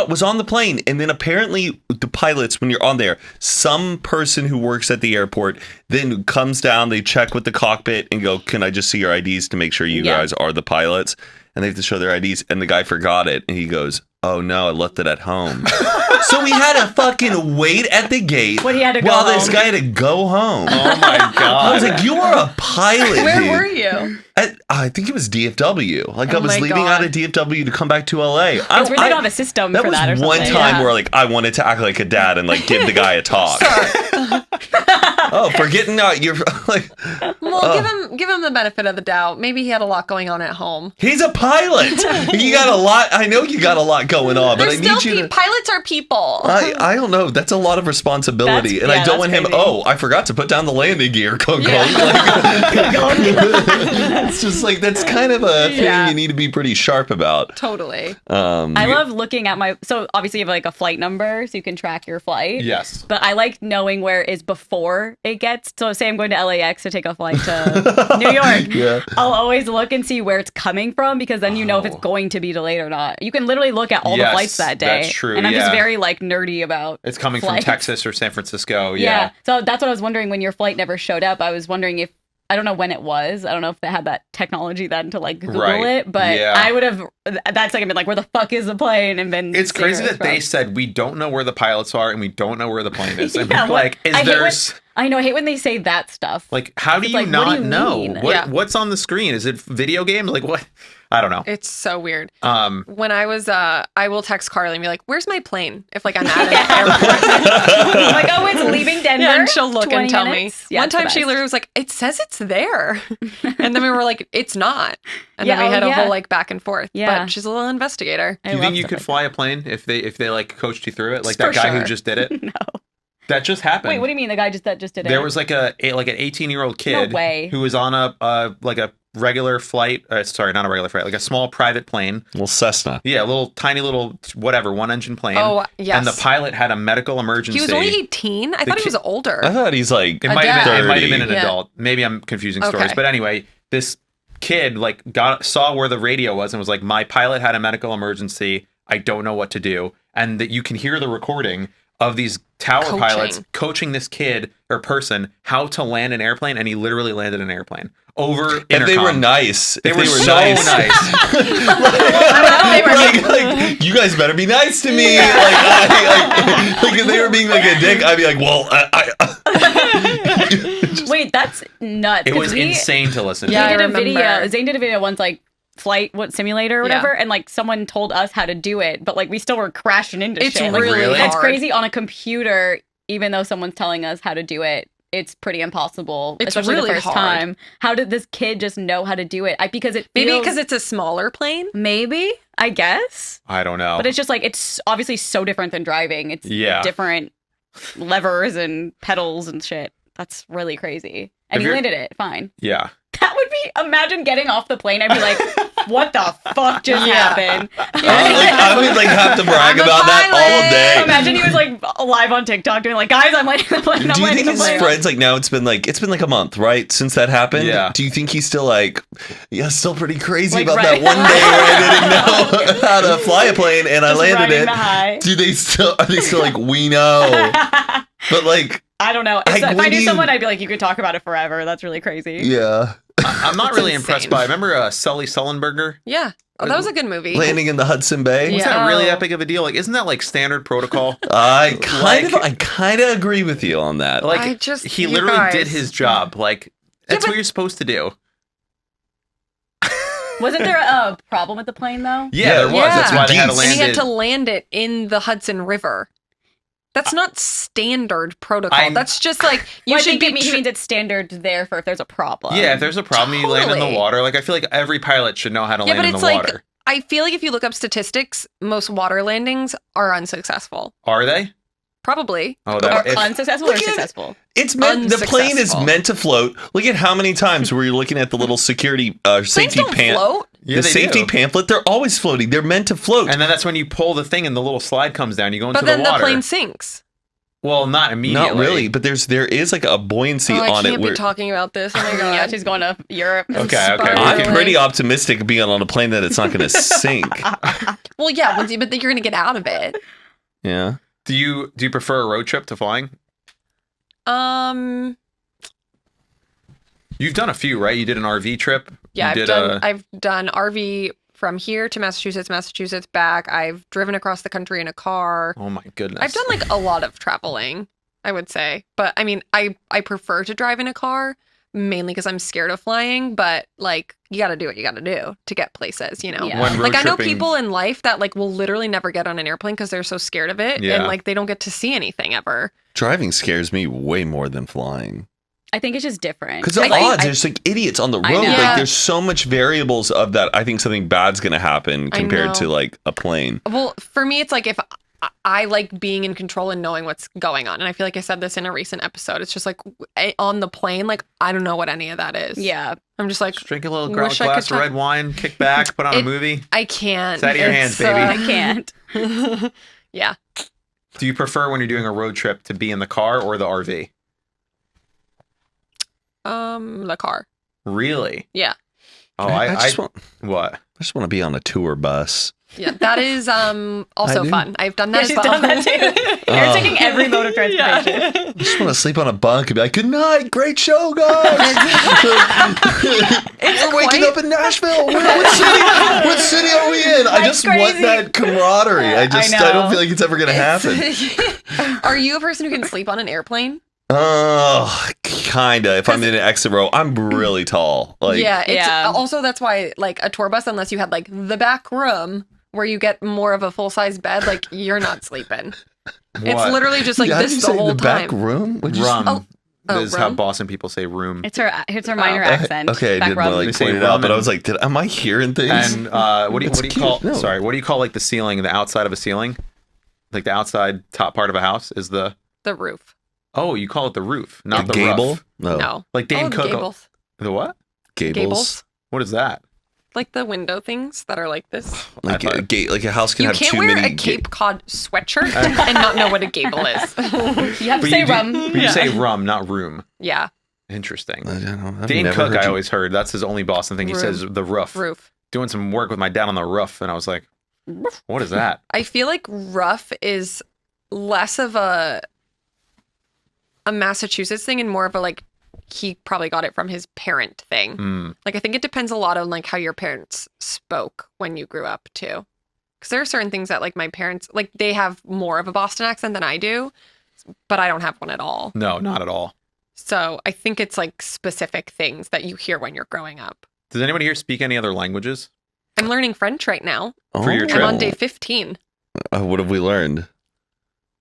S1: was on the plane, and then apparently the pilots, when you're on there, some person who works at the airport then comes down, they check with the cockpit and go, can I just see your IDs to make sure you
S4: Yeah.
S1: guys are the pilots? And they have to show their IDs, and the guy forgot it, and he goes, oh no, I left it at home. So we had to fucking wait at the gate
S4: When he had to go
S1: while this
S4: home.
S1: guy had to go home.
S3: Oh, my God.
S1: I was like, you are a pilot,
S2: Where
S1: dude.
S2: were you?
S1: I think it was DFW. Like I
S2: Oh
S1: was
S2: my
S1: leaving
S2: God.
S1: out of DFW to come back to LA.
S4: it's really don't have a system
S1: that
S4: for
S1: was
S4: that or something.
S1: one time
S2: Yeah.
S1: where like I wanted to act like a dad and like give the guy a talk. Oh, forgetting you're like
S2: Well, give him the benefit of the doubt. Maybe he had a lot going on at home.
S1: he's a pilot. You got a lot. I know you got a lot going on, but
S2: They're
S1: I
S2: still
S1: need you to.
S2: pilots are people.
S1: I don't know. That's a lot of responsibility,
S4: That's-
S1: and I
S4: yeah,
S1: don't want
S4: that's
S1: him.
S4: crazy.
S1: Oh, I forgot to put down the landing gear. Go, go.
S2: Yeah.
S1: It's just like that's kind of a thing
S2: Yeah.
S1: you need to be pretty sharp about.
S2: Totally.
S4: I love looking at so obviously you have like a flight number so you can track your flight.
S3: Yes.
S4: But I like knowing where it is before it gets, so say I'm going to LAX to take a flight to New York.
S1: Yeah.
S4: I'll always look and see where it's coming from because then you know if it's going to be delayed or not. You can literally look at all the
S3: Yes,
S4: flights that day.
S3: that's true,
S4: And I'm just
S3: yeah.
S4: very like nerdy about
S3: It's coming
S4: flights.
S3: from Texas or San Francisco.
S4: Yeah. So that's what I was wondering when your flight never showed up. I was wondering if, I don't know when it was. I don't know if they had that technology then to like Google
S3: Right.
S4: it, but
S3: Yeah.
S4: I would have, that second been like, where the fuck is the plane? And been
S3: It's crazy
S4: serious
S3: that they
S4: about-
S3: said we don't know where the pilots are and we don't know where the plane is. And
S4: Yeah,
S3: we're
S4: what-
S3: like, is
S4: I hate
S3: there
S4: when- I know, I hate when they say that stuff.
S3: like how do
S4: It's
S3: you
S4: like, what
S3: not
S4: do you
S3: know?
S4: mean?
S2: Yeah.
S3: What's on the screen? Is it video games? Like what? I don't know.
S2: It's so weird.
S3: When
S2: I was, I will text Carly and be like, "Where's my plane?" If like I'm at an airport.
S4: like, oh, it's leaving Denver.
S2: Yeah, and she'll look
S4: 20
S2: and tell
S4: minutes?
S2: me.
S4: Yeah,
S2: One
S4: it's the
S2: time she
S4: best.
S2: literally was like, "It says it's there," and then we were like, "It's not," and
S4: Yeah,
S2: then we had
S4: oh,
S2: a
S4: yeah.
S2: whole like back and forth.
S4: Yeah.
S2: But she's a little investigator.
S4: I
S3: do you
S4: love
S3: think you
S4: stuff
S3: could
S4: like
S3: fly a plane if they like coached you through it? Like
S2: For
S3: that guy who
S2: sure.
S3: just did it?
S4: that. No.
S3: That just happened.
S4: Wait, what do you mean? The guy that just did it?
S3: There was like an 18-year-old kid
S4: way.
S3: who was on a like a regular flight. Sorry, not a regular flight, like a small private plane.
S1: Little Cessna.
S3: Yeah, a little tiny little whatever one engine plane.
S2: Oh, yes.
S3: And the pilot had a medical emergency.
S2: He was only 18. I thought he was older.
S1: I thought he's like
S3: It might have been
S1: 30.
S3: an
S2: Yeah.
S3: adult. Maybe I'm confusing stories.
S2: Okay.
S3: But anyway, this kid like saw where the radio was and was like, my pilot had a medical emergency. I don't know what to do. And that you can hear the recording of these tower
S2: Coaching.
S3: pilots coaching this kid or person how to land an airplane, and he literally landed an airplane over
S1: If they were
S3: intercom.
S1: nice.
S3: They
S1: if
S3: were
S1: they were
S3: so
S1: nice. like, you guys better be nice to me. Like if they were being like a dick, I'd be like, well,
S4: Wait, that's nuts.
S3: It
S4: 'cause
S3: was insane to listen
S2: Yeah,
S3: to.
S2: I
S4: Zane did a
S2: remember.
S4: video. Zane did a video once, like flight simulator or whatever, and like someone told us how to do it, but like we still were crashing into
S2: It's
S4: shit.
S2: really
S3: Really?
S2: hard.
S4: It's crazy on a computer, even though someone's telling us how to do it. It's pretty impossible,
S2: It's
S4: especially
S2: really
S4: the first
S2: hard.
S4: time. How did this kid just know how to do it? Because it
S2: Maybe
S4: feels,
S2: because it's a smaller plane.
S4: maybe I guess,
S3: I don't know.
S4: but it's just like it's obviously so different than driving. It's
S3: Yeah.
S4: different levers and pedals and shit. That's really crazy. And
S3: Have
S4: he
S3: you-
S4: landed it fine.
S3: Yeah.
S4: That would be, imagine getting off the plane. I'd be like, what the fuck just
S2: Yeah.
S4: happened?
S1: I would like have to brag
S2: I'm a
S1: about that all
S2: pilot.
S1: day.
S4: Imagine he was like live on TikTok doing like, guys, I'm landing the plane. I'm
S1: Do you
S4: landing
S1: think
S4: the
S1: his
S4: plane.
S1: friends like now it's been like a month, right, since that happened?
S3: Yeah.
S1: Do you think he's still like, yeah, still pretty crazy
S4: Like,
S1: about
S4: right.
S1: that one day where I didn't know how to fly a plane and I
S4: Just
S1: landed
S4: riding
S1: it?
S4: the high.
S1: Do they still are they still like we know? But like,
S4: I don't know.
S1: Like,
S4: If I
S1: when
S4: knew
S1: you-
S4: someone, I'd be like, you could talk about it forever. That's really crazy.
S1: yeah,
S3: I'm not
S2: It's
S3: really
S2: insane.
S3: impressed by. Remember Sully Sullenberger?
S2: Yeah. Oh, that was a good movie.
S1: landing in the Hudson Bay.
S3: Was
S2: Yeah.
S3: that really
S2: Oh.
S3: that big of a deal? Like, isn't that like standard protocol?
S1: I kind
S3: Like-
S1: of agree with you on that.
S3: Like,
S2: I just-
S3: he
S2: you
S3: literally
S2: guys.
S3: did his job. Like, that's
S2: but-
S3: what you're supposed to do.
S4: Wasn't there a problem with the plane though?
S3: Yeah, there was. That's
S2: Yeah.
S3: why they had to
S1: Geese.
S3: land
S2: And he had
S3: it.
S2: to land it in the Hudson River. That's not standard protocol.
S3: I'm-
S2: That's just like you
S4: Well, I
S2: should
S4: think
S2: be.
S4: he means it's standard there for if there's a problem.
S3: Yeah, if there's a problem, you land in the
S2: Totally.
S3: water. Like, I feel like every pilot should know how to
S2: Yeah,
S3: land
S2: but
S3: in the
S2: it's like
S3: water.
S2: I feel like if you look up statistics, most water landings are unsuccessful.
S3: Are they?
S2: Probably.
S3: Oh,
S4: Or
S3: that. If,
S4: unsuccessful or
S1: Look at-
S4: successful?
S1: It's meant. The plane is
S2: Unsuccessful.
S1: meant to float. Look at how many times where you're looking at the little security
S2: Planes
S1: safety
S2: don't float.
S3: yeah,
S1: the
S3: they
S1: safety
S3: do.
S1: pamphlet. They're always floating. They're meant to float.
S3: And then that's when you pull the thing and the little slide comes down. You go into
S2: But then
S3: the
S2: the
S3: water.
S2: plane sinks.
S3: Well, not immediately.
S1: Not really, but there is like a buoyancy
S2: Oh, I
S1: on
S2: can't
S1: it.
S2: be
S1: Where
S2: talking about this. Oh my god.
S4: Yeah, she's going to Europe.
S3: Okay, okay.
S2: Spiraling.
S1: I'm pretty optimistic being on a plane that it's not going to sink.
S2: Well, yeah, but then you're gonna get out of it.
S1: Yeah.
S3: Do you prefer a road trip to flying? You've done a few, right? You did an RV trip.
S2: Yeah,
S3: You
S2: I've done RV from here to Massachusetts back. I've driven across the country in a car.
S3: Oh my goodness.
S2: I've done like a lot of traveling, I would say. But I mean, I prefer to drive in a car mainly because I'm scared of flying, but like you got to do what you got to do to get places, you know.
S4: Yeah.
S3: When road
S2: Like I know
S3: tripping-
S2: people in life that like will literally never get on an airplane because they're so scared of it
S3: Yeah.
S2: and like they don't get to see anything ever.
S1: Driving scares me way more than flying.
S4: I think it's just different.
S1: Because the
S2: I think-
S1: odds, there's like idiots on the
S4: I
S1: road.
S4: know.
S1: Like
S2: Yeah.
S1: there's so much variables of that. I think something bad's going to happen
S2: I
S1: compared
S2: know.
S1: to like a plane.
S2: Well, for me, it's like if I like being in control and knowing what's going on. And I feel like I said this in a recent episode. It's just like on the plane, like I don't know what any of that is.
S4: Yeah.
S2: I'm just like,
S3: Just drink a little
S2: Wish I
S3: glass
S2: could
S3: of
S2: talk-
S3: red wine, kick back, put on a
S2: It-
S3: movie.
S2: I can't.
S3: It's out of your hands, baby.
S4: I can't.
S2: Yeah.
S3: Do you prefer when you're doing a road trip to be in the car or the RV?
S2: The car.
S3: Really?
S2: Yeah.
S3: Oh,
S1: I just want
S3: what?
S1: I just want to be on a tour bus.
S2: Yeah, that is also
S1: do.
S2: fun. I've done that as
S4: she's
S2: well.
S4: done that too. You're taking every mode of transportation.
S1: I just want to sleep on a bunk and be like, "Good night, great show, guys." We're waking up in Nashville. What city are we in? I just want
S4: crazy.
S1: that camaraderie. I
S4: know.
S1: don't feel like it's ever gonna happen.
S2: Are you a person who can sleep on an airplane?
S1: Oh, kinda. If I'm in an exit row, I'm really tall. Like,
S2: Yeah, it's
S4: Yeah.
S2: also that's why like a tour bus, unless you had like the back room where you get more of a full size bed, like you're not sleeping. It's
S3: What?
S2: literally just like
S1: how did
S2: this
S1: you
S2: the
S1: say
S2: whole
S1: the back
S2: time.
S1: room? What'd you say?
S3: Rum.
S2: Oh,
S3: This is how
S2: rum?
S3: Boston people say room.
S4: It's her minor accent.
S1: Okay, I
S4: Back
S1: did
S4: rub.
S1: want to
S3: They
S1: like
S3: say
S1: point it out, but I
S3: rum
S1: was like, am I hearing things?
S3: And what do
S1: It's
S3: you
S1: cute.
S3: call?
S1: No.
S3: Sorry, what do you call like the ceiling, the outside of a ceiling, like the outside top part of a house is the?
S2: The roof.
S3: Oh, you call it the roof, not the
S1: gable?
S3: roof.
S1: No.
S2: No.
S3: Like Dane
S2: Oh, the
S3: Cook.
S2: gables.
S3: The what?
S1: Gables.
S3: What is that?
S2: Like the window things that are like this.
S1: Like
S3: I
S1: a
S3: thought-
S1: gate, like a house can
S2: You
S1: have
S2: can't
S1: too
S2: wear
S1: many.
S2: a Cape Cod sweatshirt and not know what a gable is.
S4: You have to say rum.
S3: But you say rum, not room.
S2: Yeah,
S3: Interesting.
S1: I don't know. I've
S3: Dane
S1: never
S3: Cook,
S1: heard
S3: I
S1: you-
S3: always heard. That's his only Boston thing. He
S2: Roof.
S3: says the roof.
S2: roof.
S3: Doing some work with my dad on the roof, and I was like, what is that?
S2: I feel like rough is less of a Massachusetts thing and more of a like he probably got it from his parent thing.
S3: Mm.
S2: Like I think it depends a lot on like how your parents spoke when you grew up too. Because there are certain things that like my parents like they have more of a Boston accent than I do, but I don't have one at all.
S3: No, not at all.
S2: So I think it's like specific things that you hear when you're growing up.
S3: Does anybody here speak any other languages?
S2: I'm learning French right now.
S3: For your
S2: I'm
S3: trip.
S2: on day 15.
S1: What have we learned?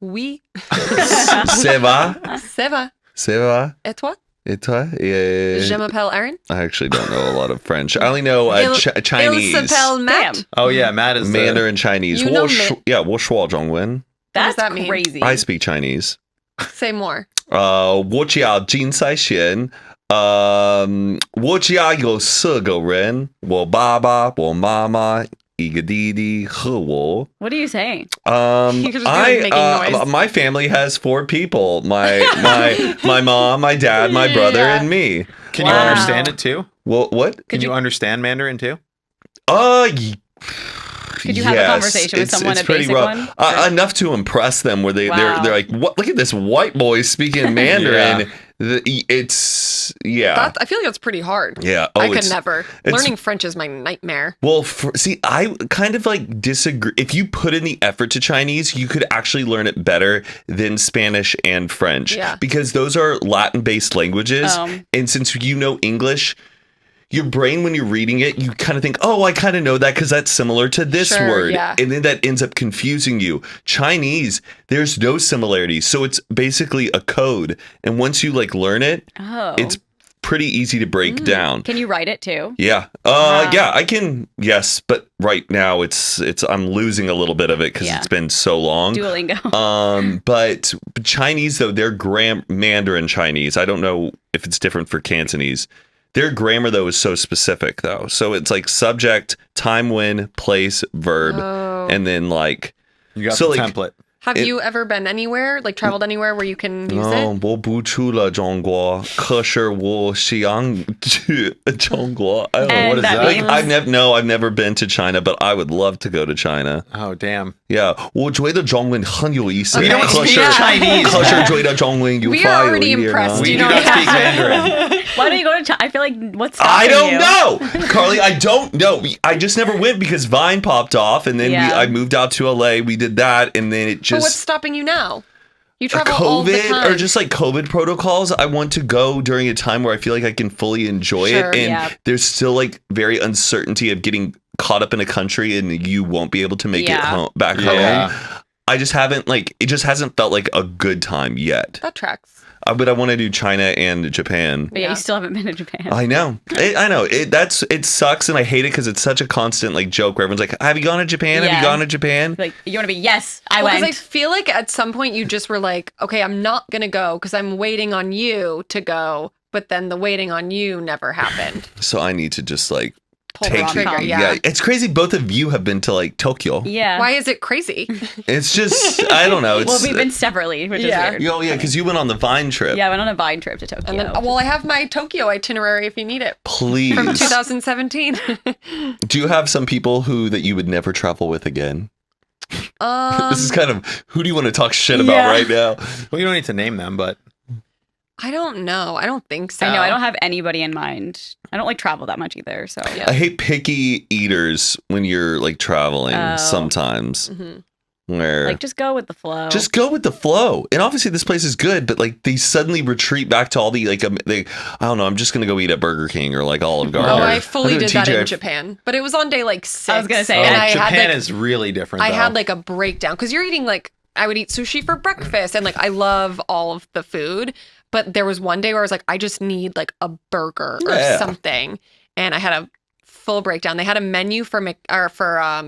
S2: Oui.
S1: Ça va?
S2: Ça va.
S1: Ça va?
S2: Et toi?
S1: Et toi? Yeah.
S2: Je m'appelle Aaron.
S1: I actually don't know a lot of French. I only know
S2: Il
S1: Chinese.
S2: s'appelle Matt.
S4: Damn.
S3: Oh yeah, Matt is
S1: Mandarin Chinese.
S2: You know
S1: wo shuo zhongwen.
S2: does
S4: That's
S2: that mean?
S4: crazy.
S1: I speak Chinese.
S2: Say more.
S1: 我家金赛贤，我家有4个人，我爸爸、我妈妈、一个弟弟和我。
S4: What are you saying?
S2: You could just be, like, making noise.
S1: My family has 4 people. My mom, my dad, my brother,
S2: Yeah.
S1: and me.
S3: Can you
S4: Wow.
S3: understand it too?
S1: Well, what?
S3: Can you understand Mandarin too?
S4: Could you have a conversation with someone,
S1: It's
S4: a
S1: pretty
S4: basic
S1: rough.
S4: one?
S1: Enough to impress them, where they're
S4: Wow.
S1: like, "What? Look at this white boy speaking Mandarin." It's
S2: That, I feel like that's pretty hard.
S1: yeah.
S2: I could never.
S1: it's-
S2: Learning French is my nightmare.
S1: Well, see, I kind of like disagree. If you put in the effort to Chinese, you could actually learn it better than Spanish and French.
S2: Yeah.
S1: Because those are Latin-based languages.
S4: Oh.
S1: And since you know English, your brain, when you're reading it, you kind of think, oh, I kind of know that because that's similar to this
S2: Sure,
S1: word.
S2: yeah.
S1: And then that ends up confusing you. Chinese, there's no similarities. So it's basically a code. And once you like learn it,
S4: Oh.
S1: it's pretty easy to break down.
S4: Can you write it too?
S1: Yeah.
S4: Wow.
S1: Yeah, I can. Yes, but right now it's I'm losing a little bit of it because
S4: Yeah.
S1: it's been so long.
S4: Duolingo.
S1: But Chinese though, their Mandarin Chinese. I don't know if it's different for Cantonese. Their grammar though is so specific though. So it's like subject, time when, place, verb,
S2: Oh.
S1: and then like
S3: You got
S1: So,
S3: the
S1: like,
S3: template.
S2: Have
S1: it-
S2: you ever been anywhere, like traveled anywhere where you can use
S1: no,
S2: it?
S1: 我不出了中国，可是我想去中国. I don't know
S4: And
S1: what is
S4: that
S1: that. Like,
S4: means-
S1: I've never been to China, but I would love to go to China.
S3: Oh damn.
S1: Yeah, 我觉得中文很有意思。
S2: We don't
S1: 可
S3: speak
S1: 是
S3: Chinese,
S1: 可是
S3: man.
S1: 觉得中文有
S2: We
S1: 发
S2: are
S1: 有
S2: already
S1: 一点
S2: impressed.
S3: ，We
S2: You
S3: do
S2: don't
S3: not speak
S2: have to.
S3: Mandarin.
S4: Why don't you go to China? I feel like what's stopping
S1: I don't
S4: you?
S1: know, Carly. I don't know. I just never went because Vine popped off, and then
S4: Yeah.
S1: I moved out to LA. We did that, and then it
S2: But what's
S1: just
S2: stopping you now? You travel all the
S1: COVID
S2: time.
S1: or just like COVID protocols. I want to go during a time where I feel like I can fully enjoy
S2: Sure,
S1: it, and
S4: yeah.
S1: there's still like very uncertainty of getting caught up in a country and you won't be able to make it
S4: Yeah.
S1: back
S3: Yeah.
S1: home. I just haven't it just hasn't felt like a good time yet.
S2: That tracks.
S1: But I want to do China and Japan.
S4: But yeah,
S2: Yeah.
S4: you still haven't been to Japan.
S1: I know. I know. It sucks, and I hate it because it's such a constant like joke where everyone's like, "Have you gone to Japan? Have
S4: Yeah.
S1: you gone to Japan?"
S4: Like you want to be yes, I
S2: Because
S4: went.
S2: I feel like at some point you just were like, okay, I'm not going to go because I'm waiting on you to go. But then the waiting on you never happened.
S1: So I need to just like
S2: pull the trigger.
S4: rom-com.
S2: Yeah.
S1: It's crazy. Both of you have been to like Tokyo.
S4: Yeah.
S2: Why is it crazy?
S1: It's just, I don't know. It's,
S4: Well, we've been separately, which is weird.
S1: Oh, yeah, because you went on the Vine trip.
S4: Yeah, I went on a Vine trip to Tokyo.
S2: And then, well, I have my Tokyo itinerary if you need it
S1: Please.
S2: from 2017.
S1: Do you have some people that you would never travel with again? This is kind of, who do you want to talk shit about
S4: Yeah.
S1: right now?
S3: Well, you don't need to name them, but
S2: I don't know. I don't think so.
S4: I know, I don't have anybody in mind. I don't like travel that much either, so.
S2: Yeah.
S1: I hate picky eaters when you're like traveling
S4: Oh.
S1: sometimes.
S2: Mhm.
S1: Where
S4: Like, just go with the flow.
S1: just go with the flow. And obviously this place is good, but like they suddenly retreat back to all the like I don't know, I'm just gonna go eat at Burger King or like Olive Garden.
S2: Oh,
S1: or
S2: I fully
S1: go to
S2: did that in
S1: TGI.
S2: Japan, but it was on day like 6.
S4: I was gonna say,
S2: and
S4: yeah.
S2: I
S3: Japan
S2: had like
S3: is really different.
S2: I
S3: though.
S2: had like a breakdown because you're eating like I would eat sushi for breakfast and like I love all of the food, but there was one day where I was like I just need like a burger or
S1: Yeah.
S2: something, and I had a full breakdown. They had a menu for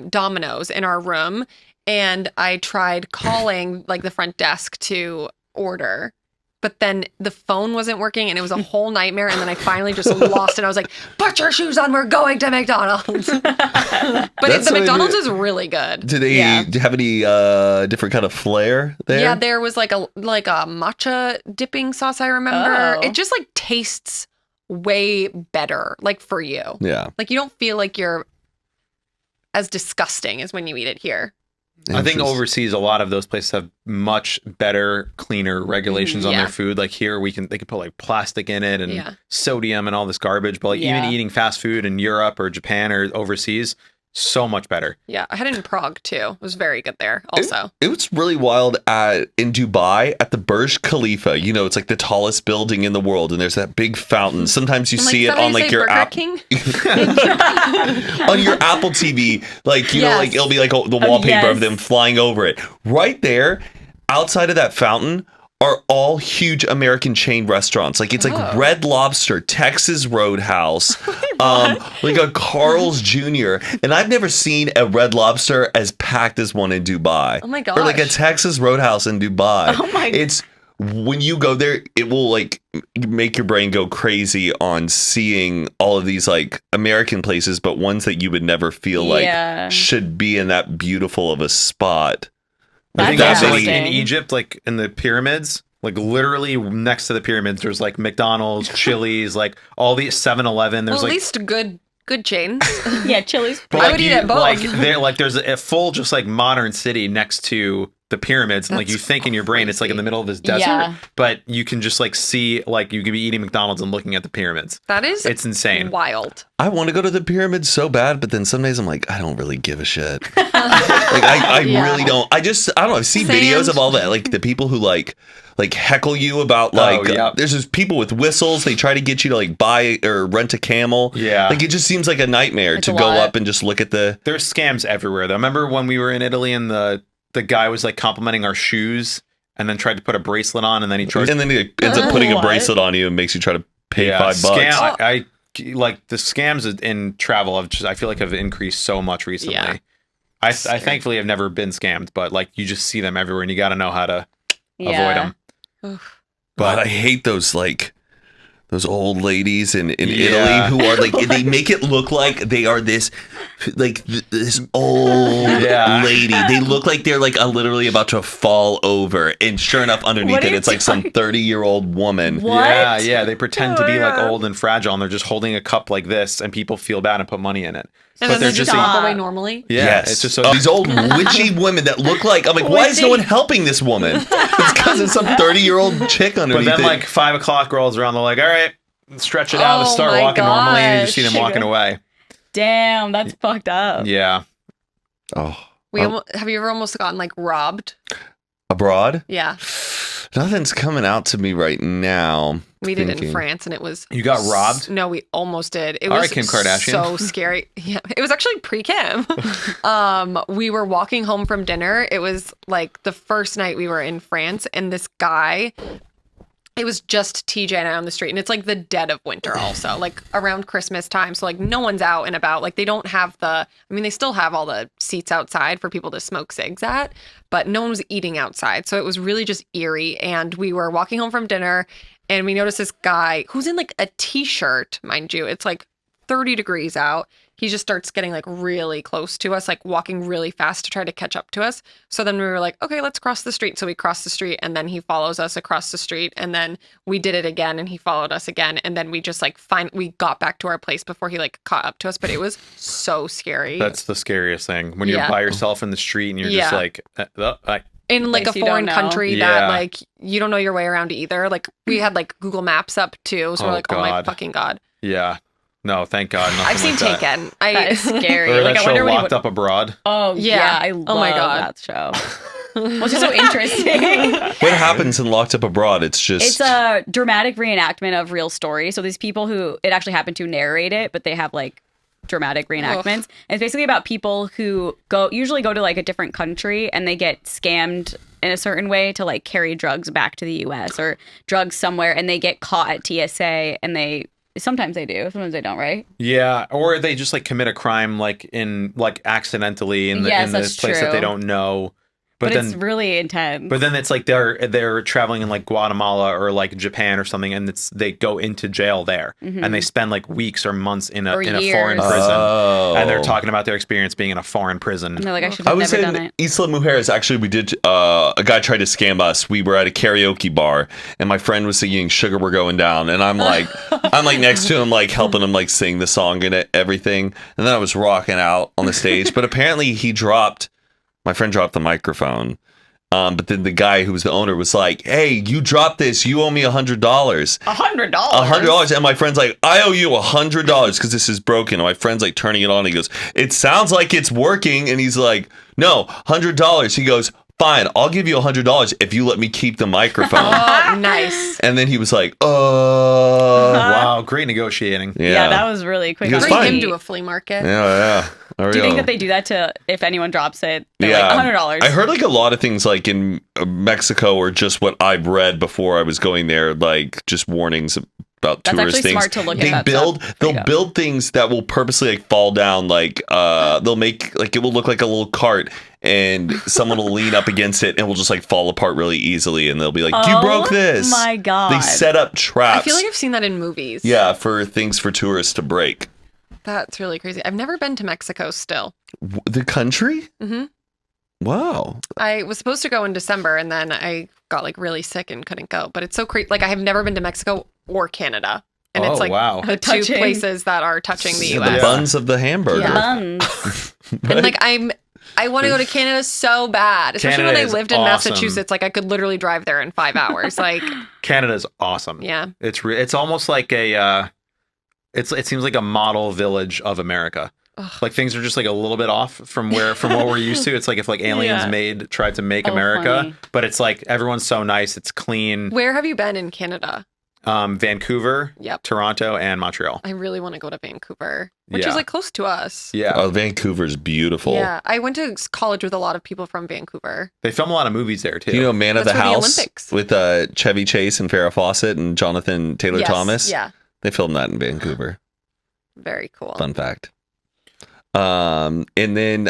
S2: Domino's in our room, and I tried calling like the front desk to order. But then the phone wasn't working and it was a whole nightmare. And then I finally just lost it. I was like, put your shoes on. We're going to McDonald's. But
S1: That's
S2: the
S1: what I
S2: McDonald's
S1: do.
S2: is really good.
S1: Do they
S4: Yeah.
S1: have any different kind of flair there?
S2: Yeah, there was like a matcha dipping sauce, I remember.
S4: Oh.
S2: It just like tastes way better, like for you.
S1: Yeah.
S2: Like you don't feel like you're as disgusting as when you eat it here.
S3: I think
S1: Interest-
S3: overseas, a lot of those places have much better, cleaner regulations on
S2: Yeah.
S3: their food. Like here, they could put like plastic in it and
S2: Yeah.
S3: sodium and all this garbage. But like
S4: Yeah.
S3: even eating fast food in Europe or Japan or overseas, so much better.
S2: Yeah, I had it in Prague too. It was very good there also.
S1: It was really wild in Dubai at the Burj Khalifa. You know, it's like the tallest building in the world, and there's that big fountain. Sometimes you
S2: I'm
S1: see
S2: is
S1: it
S2: that how
S1: on
S2: you
S1: like
S2: say
S1: your
S2: Burger
S1: app
S2: King?
S1: on your Apple TV. Like you know,
S2: Yes.
S1: like it'll be like the wallpaper
S4: yes.
S1: of them flying over it. Right there, outside of that fountain, are all huge American chain restaurants. Like it's like
S2: Oh.
S1: Red Lobster, Texas Roadhouse, like a Carl's Jr. And I've never seen a Red Lobster as packed as one in Dubai.
S2: Oh my
S1: Or like a
S2: gosh.
S1: Texas Roadhouse in Dubai.
S4: Oh my-
S1: It's when you go there, it will like make your brain go crazy on seeing all of these like American places, but ones that you would never feel
S4: Yeah.
S1: like should be in that beautiful of a spot.
S3: I
S4: That's
S3: think also like in
S4: interesting.
S3: Egypt, like in the pyramids, like literally next to the pyramids, there's like McDonald's, Chili's, like all these 7-Eleven. There's
S2: Well, at
S3: like
S2: least good chains.
S4: Yeah, Chili's.
S3: But,
S2: I
S3: like,
S2: would eat
S3: you-
S2: at both.
S3: Like there's a full just like modern city next to the pyramids, and like you
S2: That's
S3: think in your brain it's like in the middle of this desert,
S4: Yeah.
S3: but you can just like see like you could be eating McDonald's and looking at the pyramids.
S2: That is
S3: It's insane.
S2: wild.
S1: I want to go to the pyramids so bad, but then some days I'm like, I don't really give a shit. Like I
S2: Yeah.
S1: really don't. I don't know. I see videos
S2: Sand.
S1: of all that, like the people who like heckle you about like
S3: yeah.
S1: there's just people with whistles. They try to get you to like buy or rent a camel.
S3: Yeah.
S1: like it just seems like a nightmare
S4: It's
S1: to
S4: a
S1: go
S4: lot.
S1: up and just look at the.
S3: There's scams everywhere though. Remember when we were in Italy and the guy was like complimenting our shoes and then tried to put a bracelet on and then he charged
S1: And then he ends up putting a
S4: What?
S1: bracelet on you and makes you try to pay $5.
S3: Scam, I like the scams in travel I feel like have increased so much recently.
S2: Yeah.
S3: I
S2: Scary.
S3: thankfully have never been scammed, but like you just see them everywhere and you got to know how to avoid
S4: Yeah.
S3: them.
S1: But I hate those old ladies in
S3: Yeah.
S1: Italy who are like they make it look like they are this this old
S3: Yeah.
S1: lady. They look like they're like literally about to fall over, and sure enough, underneath
S4: What are
S1: it,
S4: you
S1: it's like some
S4: talking-
S1: 30-year-old woman.
S4: What?
S3: Yeah, they pretend to be like
S4: Oh.
S3: old and fragile, and they're just holding a cup like this, and people feel bad and put money in it.
S2: And
S3: But
S2: then
S3: they're
S2: they just
S3: just
S2: walk
S4: a-
S2: away normally.
S3: Yeah,
S1: Yes,
S3: it's just so
S1: these old witchy women that look like I'm like, why is no one helping this woman? It's because it's some 30-year-old chick
S3: But
S1: underneath
S3: then
S1: it.
S3: like 5 o'clock rolls around, they're like, all right, stretch it out,
S2: Oh
S3: start
S2: my
S3: walking normally, and you just see them
S4: gosh.
S3: walking away.
S4: Damn, that's fucked up.
S3: Yeah.
S1: oh,
S2: Have you ever almost gotten like robbed?
S1: abroad,
S2: Yeah,
S1: nothing's coming out to me right now.
S2: we did it
S1: Thinking.
S2: in France, and it was.
S3: You got robbed?
S2: No, we almost did. It
S3: All
S2: was
S3: right, Kim Kardashian.
S2: so scary. Yeah, it was actually pre-Kim. We were walking home from dinner. It was like the first night we were in France, and this guy. It was just TJ and I on the street, and it's like the dead of winter also, like around Christmas time. So like no one's out and about. Like they don't have they still have all the seats outside for people to smoke cigs at, but no one was eating outside. So it was really just eerie. And we were walking home from dinner, and we noticed this guy who's in like a t-shirt, mind you. It's like 30 degrees out, he just starts getting like really close to us, like walking really fast to try to catch up to us. So then we were like, okay, let's cross the street. So we crossed the street, and then he follows us across the street, and then we did it again, and he followed us again, and then we just like we got back to our place before he like caught up to us. But it was so scary.
S3: That's the scariest thing when you're
S2: Yeah.
S3: by yourself in the street and you're just like,
S2: in like a
S4: Place you
S2: foreign
S4: don't know.
S2: country
S3: Yeah.
S2: that like you don't know your way around either. Like we had like Google Maps up too, so we're
S3: Oh,
S2: like, oh my
S3: God.
S2: fucking God.
S3: yeah. No, thank God. Nothing
S2: I've seen
S3: like that.
S2: Taken.
S4: That is scary.
S3: Or
S4: Like,
S3: that
S4: I
S3: show
S4: wonder what he
S3: Locked
S4: would.
S3: Up Abroad.
S4: Oh
S2: Yeah.
S4: yeah, I love
S2: my God.
S4: that show. What's just so interesting?
S1: What happens in Locked Up Abroad? It's just
S4: It's a dramatic reenactment of real stories. So these people who it actually happened to narrate it, but they have like dramatic reenactments. And it's basically about people who usually go to like a different country and they get scammed in a certain way to like carry drugs back to the US or drugs somewhere, and they get caught at TSA, and sometimes they do, sometimes they don't, right?
S3: Yeah, or they just like commit a crime like accidentally in
S4: Yes,
S3: this
S4: that's
S3: place that they
S4: true.
S3: don't know.
S4: But
S3: then
S4: it's really intense.
S3: But then it's like they're traveling in like Guatemala or like Japan or something, and they go into jail there, and they spend like weeks or months in a
S4: Or
S3: foreign
S4: years.
S3: prison,
S1: Oh.
S3: and they're talking about their experience being in a foreign prison.
S4: and they're like, I should
S1: I
S4: have
S1: was
S4: never done
S1: in
S4: it.
S1: Isla Mujeres. Actually, we did. A guy tried to scam us. We were at a karaoke bar, and my friend was singing "Sugar We're Going Down," and I'm like next to him, like helping him, like sing the song and everything. And then I was rocking out on the stage, but apparently my friend dropped the microphone. But then the guy who was the owner was like, "Hey, you dropped this. You owe me $100."
S4: $100.
S1: $100, and my friend's like, "I owe you $100 because this is broken." And my friend's like turning it on. He goes, "It sounds like it's working." And he's like, "No, $100." He goes, "Fine, I'll give you $100 if you let me keep the microphone."
S2: Oh, nice.
S1: And then he was like,
S3: Wow, great negotiating.
S4: Yeah, that was really quick.
S1: He was
S2: Bring
S1: fine.
S2: him to a flea market.
S1: yeah.
S4: Do you think that they do that to if anyone drops it? They're
S1: Yeah,
S4: like $100.
S1: I heard like a lot of things like in Mexico, or just what I've read before I was going there, like just warnings about
S4: That's
S1: tourist
S4: actually
S1: things.
S4: smart to look
S1: They
S4: at that
S1: build,
S4: stuff. There you
S1: they'll
S4: go.
S1: build things that will purposely like fall down. Like they'll make like it will look like a little cart, and someone will lean up against it, and it will just like fall apart really easily, and they'll be like, "You broke this."
S4: My God.
S1: They set up traps.
S2: I feel like I've seen that in movies.
S1: Yeah, for things for tourists to break.
S2: That's really crazy. I've never been to Mexico still.
S1: The country?
S2: Mm-hmm.
S1: Wow.
S2: I was supposed to go in December, and then I got like really sick and couldn't go. But it's so crazy. Like I have never been to Mexico or Canada. And
S3: Oh,
S2: it's like
S3: wow.
S2: the two
S4: Touching.
S2: places that are touching the
S1: Yeah,
S2: US.
S1: the buns of the hamburger.
S2: Yeah.
S4: Buns.
S2: And like I want to go to Canada so bad. Especially
S3: Canada
S2: when I
S3: is
S2: lived in
S3: awesome.
S2: Massachusetts. Like I could literally drive there in 5 hours. Like
S3: Canada's awesome.
S2: yeah.
S3: It's almost like it seems like a model village of America.
S2: Ugh.
S3: Like things are just like a little bit off from what we're used to. It's like if like aliens
S2: Yeah.
S3: tried to make
S4: Oh,
S3: America,
S4: funny.
S3: but it's like everyone's so nice, it's clean.
S2: Where have you been in Canada?
S3: Vancouver,
S2: Yep.
S3: Toronto, and Montreal.
S2: I really want to go to Vancouver, which
S3: Yeah.
S2: is like close to us.
S3: Yeah,
S1: Oh, Vancouver's beautiful.
S2: Yeah. I went to college with a lot of people from Vancouver.
S3: they film a lot of movies there too.
S1: You know, Man of
S2: That's
S1: the
S2: where the
S1: House
S2: Olympics-
S1: with Chevy Chase and Farrah Fawcett and Jonathan Taylor
S2: Yes.
S1: Thomas.
S2: Yeah.
S1: They filmed that in Vancouver.
S2: Very cool.
S1: Fun fact. And then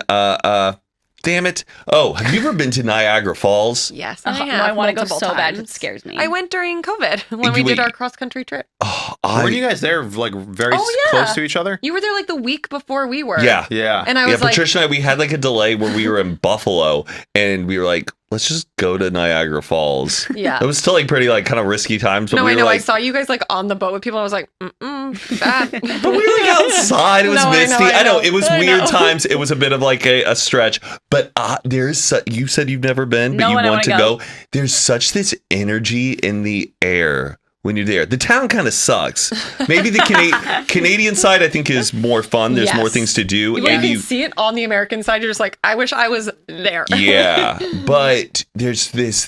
S1: damn it. Oh, have you ever been to Niagara Falls?
S2: Yes.
S4: No,
S2: I
S4: I
S2: have
S4: want to go
S2: multiple
S4: so bad. It
S2: times.
S4: scares me.
S2: I went during COVID when we
S1: You-
S2: did our cross country trip.
S1: Oh,
S3: Weren't you guys there like very
S2: Oh, yeah.
S3: close to each other?
S2: You were there like the week before we were.
S1: yeah.
S3: Yeah.
S2: And I
S1: Yeah,
S2: was like,
S1: Patricia and I, we had like a delay where we were in Buffalo, and we were like, let's just go to Niagara Falls.
S2: yeah.
S1: It was still like pretty like kind of risky times, but
S2: No,
S1: we
S2: I
S1: were
S2: know. I
S1: like,
S2: saw you guys like on the boat with people. I was like, bad.
S1: but we were like outside. It was
S2: No, I know,
S1: misty.
S2: I
S1: I know.
S2: know.
S1: It was
S2: I
S1: weird
S2: know.
S1: times. It was a bit of like a stretch. But you said you've never been, but
S4: No,
S1: you
S4: and I
S1: want to
S4: wanna
S1: go. There's such this energy in the air when you're there. The town kind of sucks. Maybe the Canadian side I think is more fun. There's more
S2: Yes.
S1: things to do.
S2: When
S1: and
S2: you can see it on the American side, you're just like, I wish I was there.
S1: yeah, but there's this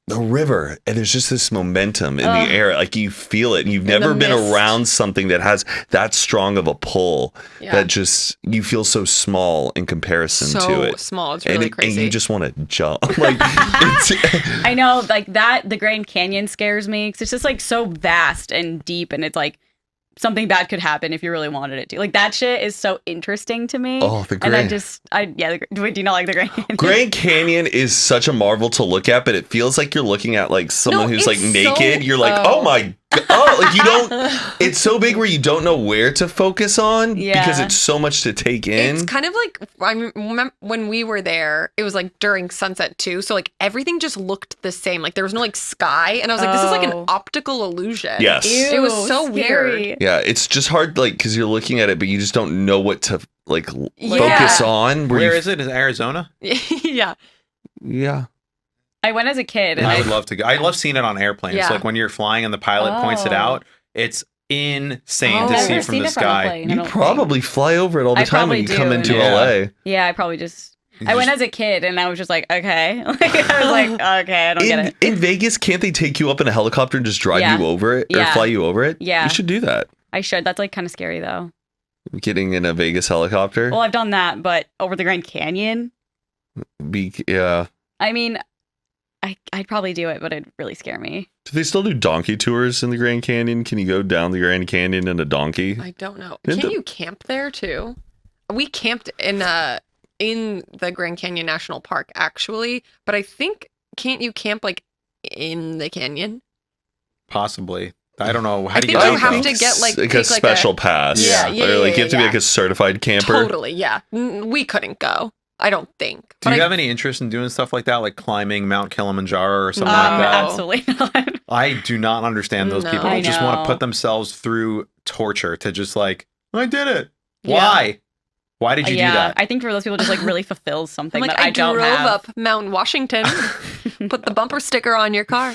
S1: the river, and there's just this momentum in the air. Like you feel it. You've never been
S2: mist.
S1: around something that has that strong of a pull.
S2: Yeah.
S1: That just you feel so small in comparison
S2: so
S1: to it.
S2: small. It's
S1: And,
S2: really
S1: and
S2: crazy.
S1: you just want to jump. Like it's,
S4: I know, like that. The Grand Canyon scares me because it's just like so vast and deep, and it's like something bad could happen if you really wanted it to. Like that shit is so interesting to me.
S1: Oh, the
S4: and I
S1: Grand-
S4: just, do you not like the Grand Canyon?
S1: Grand Canyon is such a marvel to look at, but it feels like you're looking at like someone
S2: No,
S1: who's like
S2: it's
S1: naked.
S2: so-
S1: You're like,
S2: oh.
S1: oh my Oh, like you don't. It's so big where you don't know where to focus on
S4: Yeah.
S1: because it's so much to take in.
S2: It's kind of like when we were there, it was like during sunset too. So like everything just looked the same. Like there was no like sky. And I was like, this is like an
S4: Oh.
S2: optical illusion.
S1: Yes.
S2: It was so
S4: scary.
S2: weird.
S1: Yeah, it's just hard, like, because you're looking at it, but you just don't know what to like
S2: Yeah.
S1: focus on.
S3: Where is it? Is it Arizona?
S2: Yeah.
S1: Yeah.
S4: I went as a kid, and
S3: I would love to go. I love seeing it on airplanes.
S2: Yeah.
S3: Like when you're flying and the pilot points it
S4: Oh.
S3: out, it's insane
S2: Oh.
S3: to
S2: I've
S3: see
S4: never
S3: it from
S4: seen
S3: the
S4: it from a
S3: sky.
S4: plane. I
S1: You
S4: don't
S1: probably fly over it all the
S4: I
S1: time when
S4: probably
S1: you come
S4: do,
S1: into
S3: yeah.
S1: LA.
S4: Yeah, I probably just.
S3: You
S4: I went
S3: just-
S4: as a kid, and I was just like, okay. Like, I was like, okay, I don't get it.
S1: In Vegas, can't they take you up in a helicopter and just drive
S4: Yeah.
S1: you over it or
S4: Yeah.
S1: fly you over it?
S4: Yeah.
S1: You should do that.
S4: I should. That's like kind of scary, though.
S1: Getting in a Vegas helicopter.
S4: Well, I've done that, but over the Grand Canyon.
S1: Yeah.
S4: I mean, I'd probably do it, but it'd really scare me.
S1: Do they still do donkey tours in the Grand Canyon? Can you go down the Grand Canyon in a donkey?
S2: I don't know.
S1: Didn't
S2: Can
S1: the-
S2: you camp there too? We camped in the Grand Canyon National Park actually, but I think can't you camp like in the canyon?
S3: Possibly. I don't know. How
S2: I
S3: do you
S2: think
S3: get
S2: you
S3: out
S2: have
S3: though?
S2: to get, like,
S1: a
S2: take, like,
S1: special pass.
S2: Yeah, yeah,
S1: Or like you have to be
S2: yeah.
S1: like a certified camper.
S2: Totally, yeah. We couldn't go. I don't think.
S3: Do
S2: But
S3: you
S2: I-
S3: have any interest in doing stuff like that, like climbing Mount Kilimanjaro or something
S2: No.
S3: like that?
S4: Absolutely not.
S3: I do not understand those
S2: No.
S3: people
S4: I
S3: who just want
S4: know.
S3: to put themselves through torture to just like, I did it.
S2: Yeah.
S3: Why? Why did you do that?
S4: I think for those people, just like really fulfills something
S2: I'm like,
S4: that I don't
S2: drove
S4: have.
S2: up Mount Washington, put the bumper sticker on your car.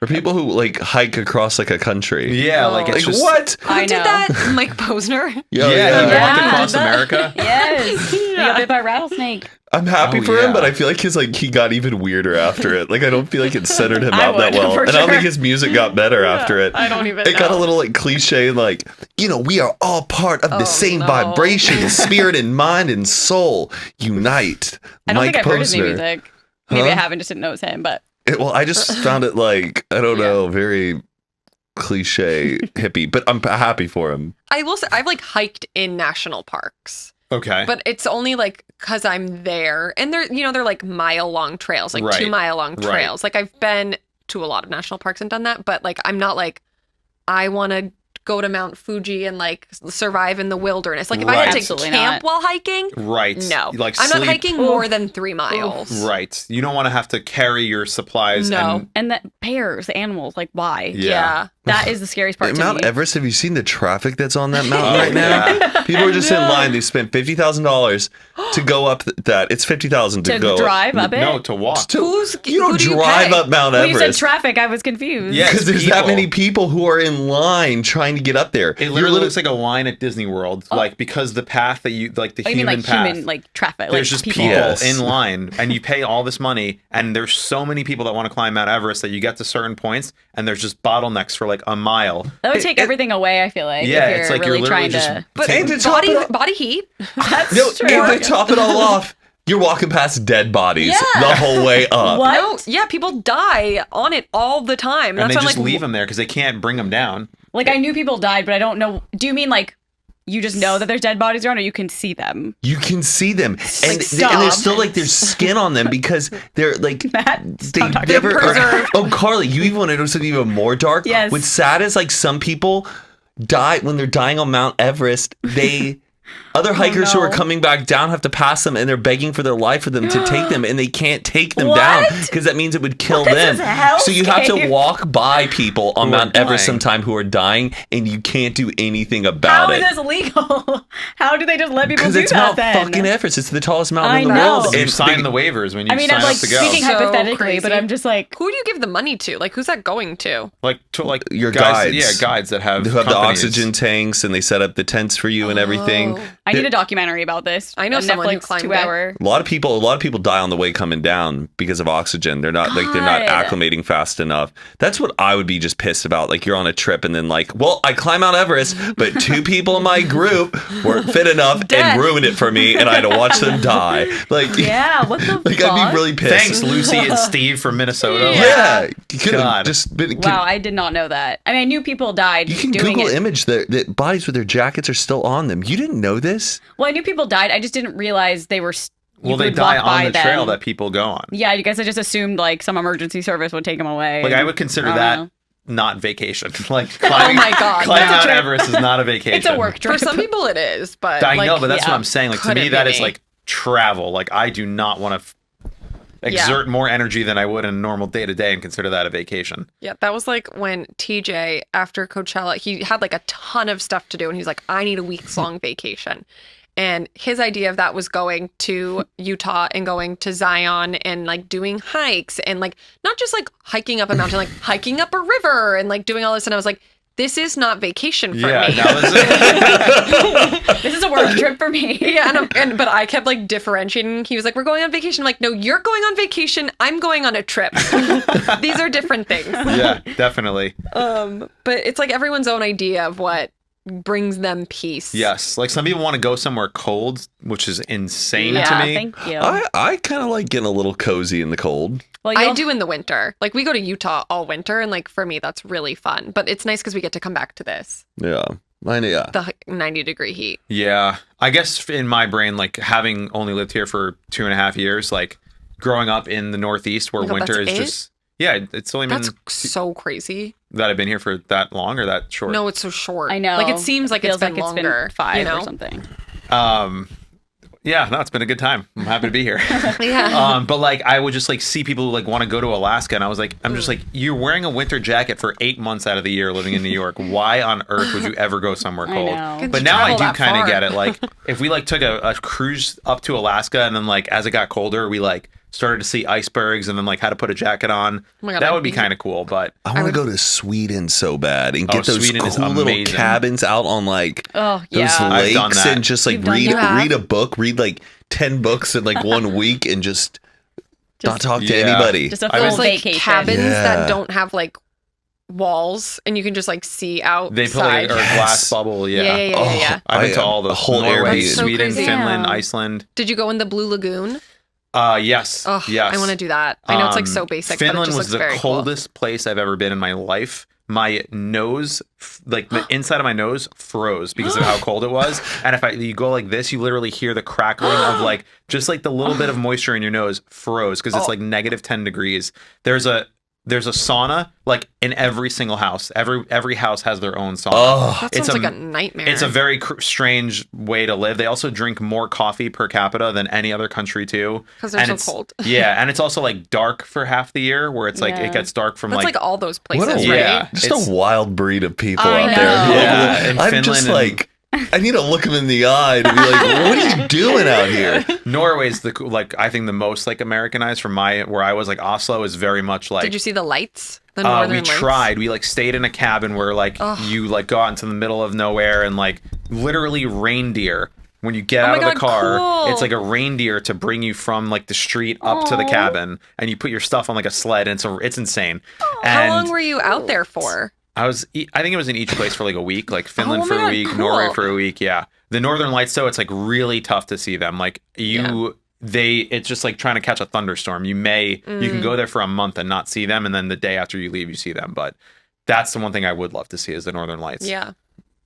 S1: Or people who like hike across like a country.
S3: Yeah,
S2: Oh.
S3: like it's
S1: Like
S3: just
S1: what?
S2: Who
S4: I
S2: did
S4: know.
S2: that? Mike Posner.
S1: Yeah,
S3: yeah, he
S4: Yeah.
S3: walked across
S4: Did that?
S3: America.
S4: Yes. He
S2: Yeah.
S4: got bit by a rattlesnake.
S1: I'm happy
S3: Oh,
S1: for him,
S3: yeah.
S1: but I feel like he got even weirder after it. Like I don't feel like it centered him
S4: I
S1: out that
S4: would,
S1: well.
S4: for
S1: And I don't
S4: sure.
S1: think his music got better after it.
S2: I don't even
S1: It got a
S2: know.
S1: little like cliche, like, we are all part of the
S2: Oh,
S1: same
S2: no.
S1: vibration, spirit and mind and soul unite.
S4: I don't
S1: Mike
S4: think I've heard his new
S1: Posner.
S4: music. Maybe
S1: Huh?
S4: I haven't, just didn't know it was him, but
S1: Well, I just found it like, I don't
S2: Yeah.
S1: know, very cliche hippie, but I'm happy for him.
S2: I will say I've like hiked in national parks,
S3: Okay.
S2: but it's only like because I'm there, and they're like mile-long trails, like
S3: Right.
S2: 2-mile-long
S3: Right.
S2: trails. Like I've been to a lot of national parks and done that, but like I'm not like I want to go to Mount Fuji and like survive in the wilderness. Like if I
S3: Right.
S2: had to
S4: Absolutely
S2: camp
S4: not.
S2: while hiking,
S3: right.
S2: no,
S3: Like
S2: I'm not
S3: sleep-
S2: hiking more than 3 miles.
S3: Right. You don't want to have to carry your supplies.
S2: No.
S4: and the bears, the animals, like why?
S3: Yeah.
S4: That is the scariest part
S1: At
S4: to
S1: Mount
S4: me.
S1: Everest, have you seen the traffic that's on that mountain
S3: Oh,
S1: right now?
S3: yeah.
S1: People are just in line. They spent $50,000 to go up that. It's $50,000 to
S4: To
S1: go
S4: drive up it?
S3: No, to walk.
S1: You don't
S2: who do you
S1: drive
S2: pay?
S1: up Mount
S4: When you said
S1: Everest.
S4: traffic, I was confused.
S3: Yeah.
S1: Because there's that
S3: people.
S1: many people who are in line trying to get up there.
S3: It literally looks like a line at Disney World, like because the path that you like the
S4: Oh, you mean
S3: human
S4: like
S3: path.
S4: human like traffic?
S3: There's
S4: like
S3: just people
S1: Yes.
S3: in line, and you pay all this money, and there's so many people that want to climb Mount Everest that you get to certain points, and there's just bottlenecks for like a mile.
S4: That would take everything away. I feel like.
S3: Yeah,
S4: if you're
S3: it's like
S4: really
S3: you're literally
S4: trying
S3: just
S4: to.
S2: But
S1: And to top it off-
S2: body heat.
S4: That's
S1: No,
S4: true.
S1: and to top it all off, you're walking past dead bodies
S2: Yeah.
S1: the whole way up.
S4: What?
S2: No, yeah, people die on it all the time.
S3: And they
S2: why I'm
S3: just
S2: like,
S3: leave them there because they can't bring them down.
S4: Like I knew people died, but I don't know. Do you mean like you just know that there's dead bodies around, or you can see them?
S1: You can see them, and
S4: stop.
S1: there's still like there's skin on them because they're like
S4: Matt,
S1: they
S4: stop talking.
S1: never.
S2: They're preserved.
S1: Oh, Carly, you even want to know something even more dark?
S4: Yes.
S1: What's sad is like some people die when they're dying on Mount Everest. They other hikers who are
S4: no.
S1: coming back down have to pass them, and they're begging for their life for them to take them, and they can't take them
S4: What?
S1: down because that means it would kill
S4: This
S1: them.
S4: is a
S1: So you have to
S4: hellscape.
S1: walk by people on
S3: Who are
S1: Mount Everest
S3: dying.
S1: sometime who are dying, and you can't do anything about
S4: How
S1: it.
S4: is this legal? How do they just let people
S1: Because
S4: do
S1: it's
S4: that
S1: Mount
S4: then?
S1: fucking Everest. It's the tallest mountain
S4: I
S1: in the
S4: know.
S1: world.
S3: You
S1: And
S3: sign
S1: they-
S3: the waivers when you
S4: I mean,
S3: sign
S4: I'm
S3: up
S4: like
S3: to go.
S4: speaking
S2: So
S4: hypothetically,
S2: crazy.
S4: but I'm just like,
S2: who do you give the money to? Like, who's that going to?
S3: like
S1: Your
S3: guys,
S1: guides.
S3: yeah, guides that have
S1: who have the
S3: companies.
S1: oxygen tanks and they set up the tents for you and everything.
S2: Oh.
S4: I need a documentary about this.
S2: I know
S4: A
S2: someone who
S4: Netflix
S2: climbed it.
S4: 2-hour.
S1: A lot of people die on the way coming down because of oxygen. They're not they're not
S4: God.
S1: acclimating fast enough. That's what I would be just pissed about. Like you're on a trip and then like, well, I climb Mount Everest, but 2 people in my group weren't fit enough
S2: Dead.
S1: and ruined it for me, and I had to watch them die. Like,
S4: Yeah, what the
S1: like
S4: fuck?
S1: I'd be really pissed.
S3: Thanks, Lucy and Steve from Minnesota.
S1: Yeah, you could have
S3: God.
S1: just been.
S4: Wow, I did not know that. I mean, I knew people died
S1: You can
S4: doing
S1: Google
S4: it.
S1: image that bodies with their jackets are still on them. You didn't know this?
S4: Well, I knew people died. I just didn't realize they were.
S3: Well, they die on the trail that people go on.
S4: Yeah, I guess I just assumed like some emergency service would take them away.
S3: Like I would consider
S4: I don't
S3: that
S4: know.
S3: not vacation. Like climbing,
S2: my God.
S3: climbing
S4: That's a
S3: Mount
S4: trip.
S3: Everest is not a vacation.
S4: It's a work trip.
S2: For some people it is, but
S3: I
S2: like,
S3: know, but that's
S4: yeah.
S3: what I'm saying. Like to
S2: Couldn't
S3: me,
S2: be
S3: that is
S2: me.
S3: like travel. Like I do not want to exert more energy than I would in a normal day to day and consider that a vacation.
S2: Yeah, that was like when TJ, after Coachella, he had like a ton of stuff to do and he's like, I need a week's long vacation. And his idea of that was going to Utah and going to Zion and like doing hikes and like not just like hiking up a mountain, like hiking up a river and like doing all this. And I was like, this is not vacation for
S3: Yeah,
S2: me.
S3: that was
S4: This is a work trip for me.
S2: Yeah, but I kept like differentiating. He was like, "We're going on vacation." I'm like, "No, you're going on vacation. I'm going on a trip. These are different things."
S3: yeah, definitely.
S2: But it's like everyone's own idea of what brings them peace.
S3: Yes, like some people want to go somewhere cold, which is insane
S4: Yeah,
S3: to me.
S4: thank you.
S1: I kind of like getting a little cozy in the cold.
S4: Well,
S2: I
S4: you'll-
S2: do in the winter. Like we go to Utah all winter, and like for me, that's really fun. But it's nice because we get to come back to this
S1: Yeah. Yeah.
S2: the 90-degree heat.
S3: Yeah, I guess in my brain, like having only lived here for 2.5 years, like growing up in the Northeast where
S2: Oh my God,
S3: winter is
S2: that's it?
S3: just it's only been
S2: That's so crazy.
S3: that I've been here for that long or that short.
S2: No, it's so short.
S4: I know.
S2: Like it seems like
S4: feels
S2: it's been
S4: like
S2: longer.
S4: It's been 5
S2: you know?
S4: or something.
S3: Yeah, no, it's been a good time. I'm happy to be here.
S2: Yeah.
S3: But like I would just like see people who like want to go to Alaska, and I was like, I'm just like, you're wearing a winter jacket for 8 months out of the year living in New York. Why on earth would you ever go somewhere
S4: I
S3: cold?
S4: know.
S2: Could
S3: But
S2: you
S3: now I
S2: travel
S3: do
S2: that
S3: kind of
S2: far?
S3: get it. Like if we like took a cruise up to Alaska, and then like as it got colder, we like started to see icebergs, and then like had to put a jacket on.
S2: Oh my God,
S3: that
S2: that'd
S3: would be
S2: be-
S3: kind of cool. But
S1: I want to go to Sweden so bad and get those
S3: Sweden is
S1: cool little
S3: amazing.
S1: cabins out on like
S4: Oh,
S1: those
S4: yeah.
S3: I've done
S1: lakes
S3: that.
S1: and just like
S4: You've done
S1: read
S4: that?
S1: read a book, read like 10 books in like 1 week and just not talk to
S3: Yeah.
S1: anybody.
S4: Just a
S3: I
S4: full
S3: was-
S2: There's like
S4: vacation.
S2: cabins
S1: Yeah.
S2: that don't have like walls and you can just like see outside.
S3: they play or
S1: Yes.
S3: glass bubble. Yeah.
S2: Yeah, yeah, yeah,
S1: Oh,
S2: yeah.
S3: I've been to all
S1: a
S3: those.
S1: whole
S3: Norway,
S1: Airbnb.
S2: So
S3: Sweden,
S2: crazy.
S3: Finland,
S4: Yeah.
S3: Iceland.
S2: Did you go in the Blue Lagoon?
S3: Yes.
S2: Oh,
S3: yes.
S2: I want to do that. I know it's like so
S3: Um,
S2: basic,
S3: Finland
S2: but it just
S3: was
S2: looks
S3: the
S2: very
S3: coldest place I've ever been in my life. My nose, like the inside of my nose, froze because of how cold it was. And if you go like this, you literally hear the crackling of like just like the little bit of moisture in your nose froze because it's like negative 10 degrees. There's a sauna like in every single house. Every house has their own sauna.
S1: Oh,
S2: That
S3: It's
S2: sounds
S3: a-
S2: like a nightmare.
S3: It's a very strange way to live. They also drink more coffee per capita than any other country too.
S2: 'Cause they're
S3: And
S2: so
S3: it's-
S2: cold.
S3: Yeah, and it's also like dark for half the year, where it's like
S4: Yeah.
S3: it gets dark from
S2: That's
S3: like,
S2: like all those places,
S1: what a,
S2: right?
S3: Yeah.
S1: just
S3: It's-
S1: a wild breed of people
S4: I
S1: out
S4: know.
S1: there.
S3: Yeah, in
S1: I'm
S3: Finland
S1: just
S3: and-
S1: like, I need to look them in the eye to be like, what are you doing out here?
S3: Norway's the like I think the most like Americanized from where I was. Like Oslo is very much like
S2: Did you see the lights? The northern
S3: we
S2: lights?
S3: tried. We like stayed in a cabin where like you like go out into the middle of nowhere and like literally reindeer. When you get
S2: Oh
S3: out
S2: my
S3: of the
S2: God,
S3: car,
S2: cool.
S3: it's like a reindeer to bring you from like the street up to the
S4: Aw.
S3: cabin, and you put your stuff on like a sled, and it's insane.
S2: How
S3: And
S2: long were you out there for?
S3: I think it was in each place for like a week, like Finland
S2: Oh
S3: for
S2: my
S3: a
S2: God,
S3: week,
S2: cool.
S3: Norway for a week. Yeah. The Northern Lights though, it's like really tough to see them. Like it's just like trying to catch a thunderstorm. You can go there for a month and not see them. And then the day after you leave, you see them. But that's the one thing I would love to see is the Northern Lights.
S2: Yeah.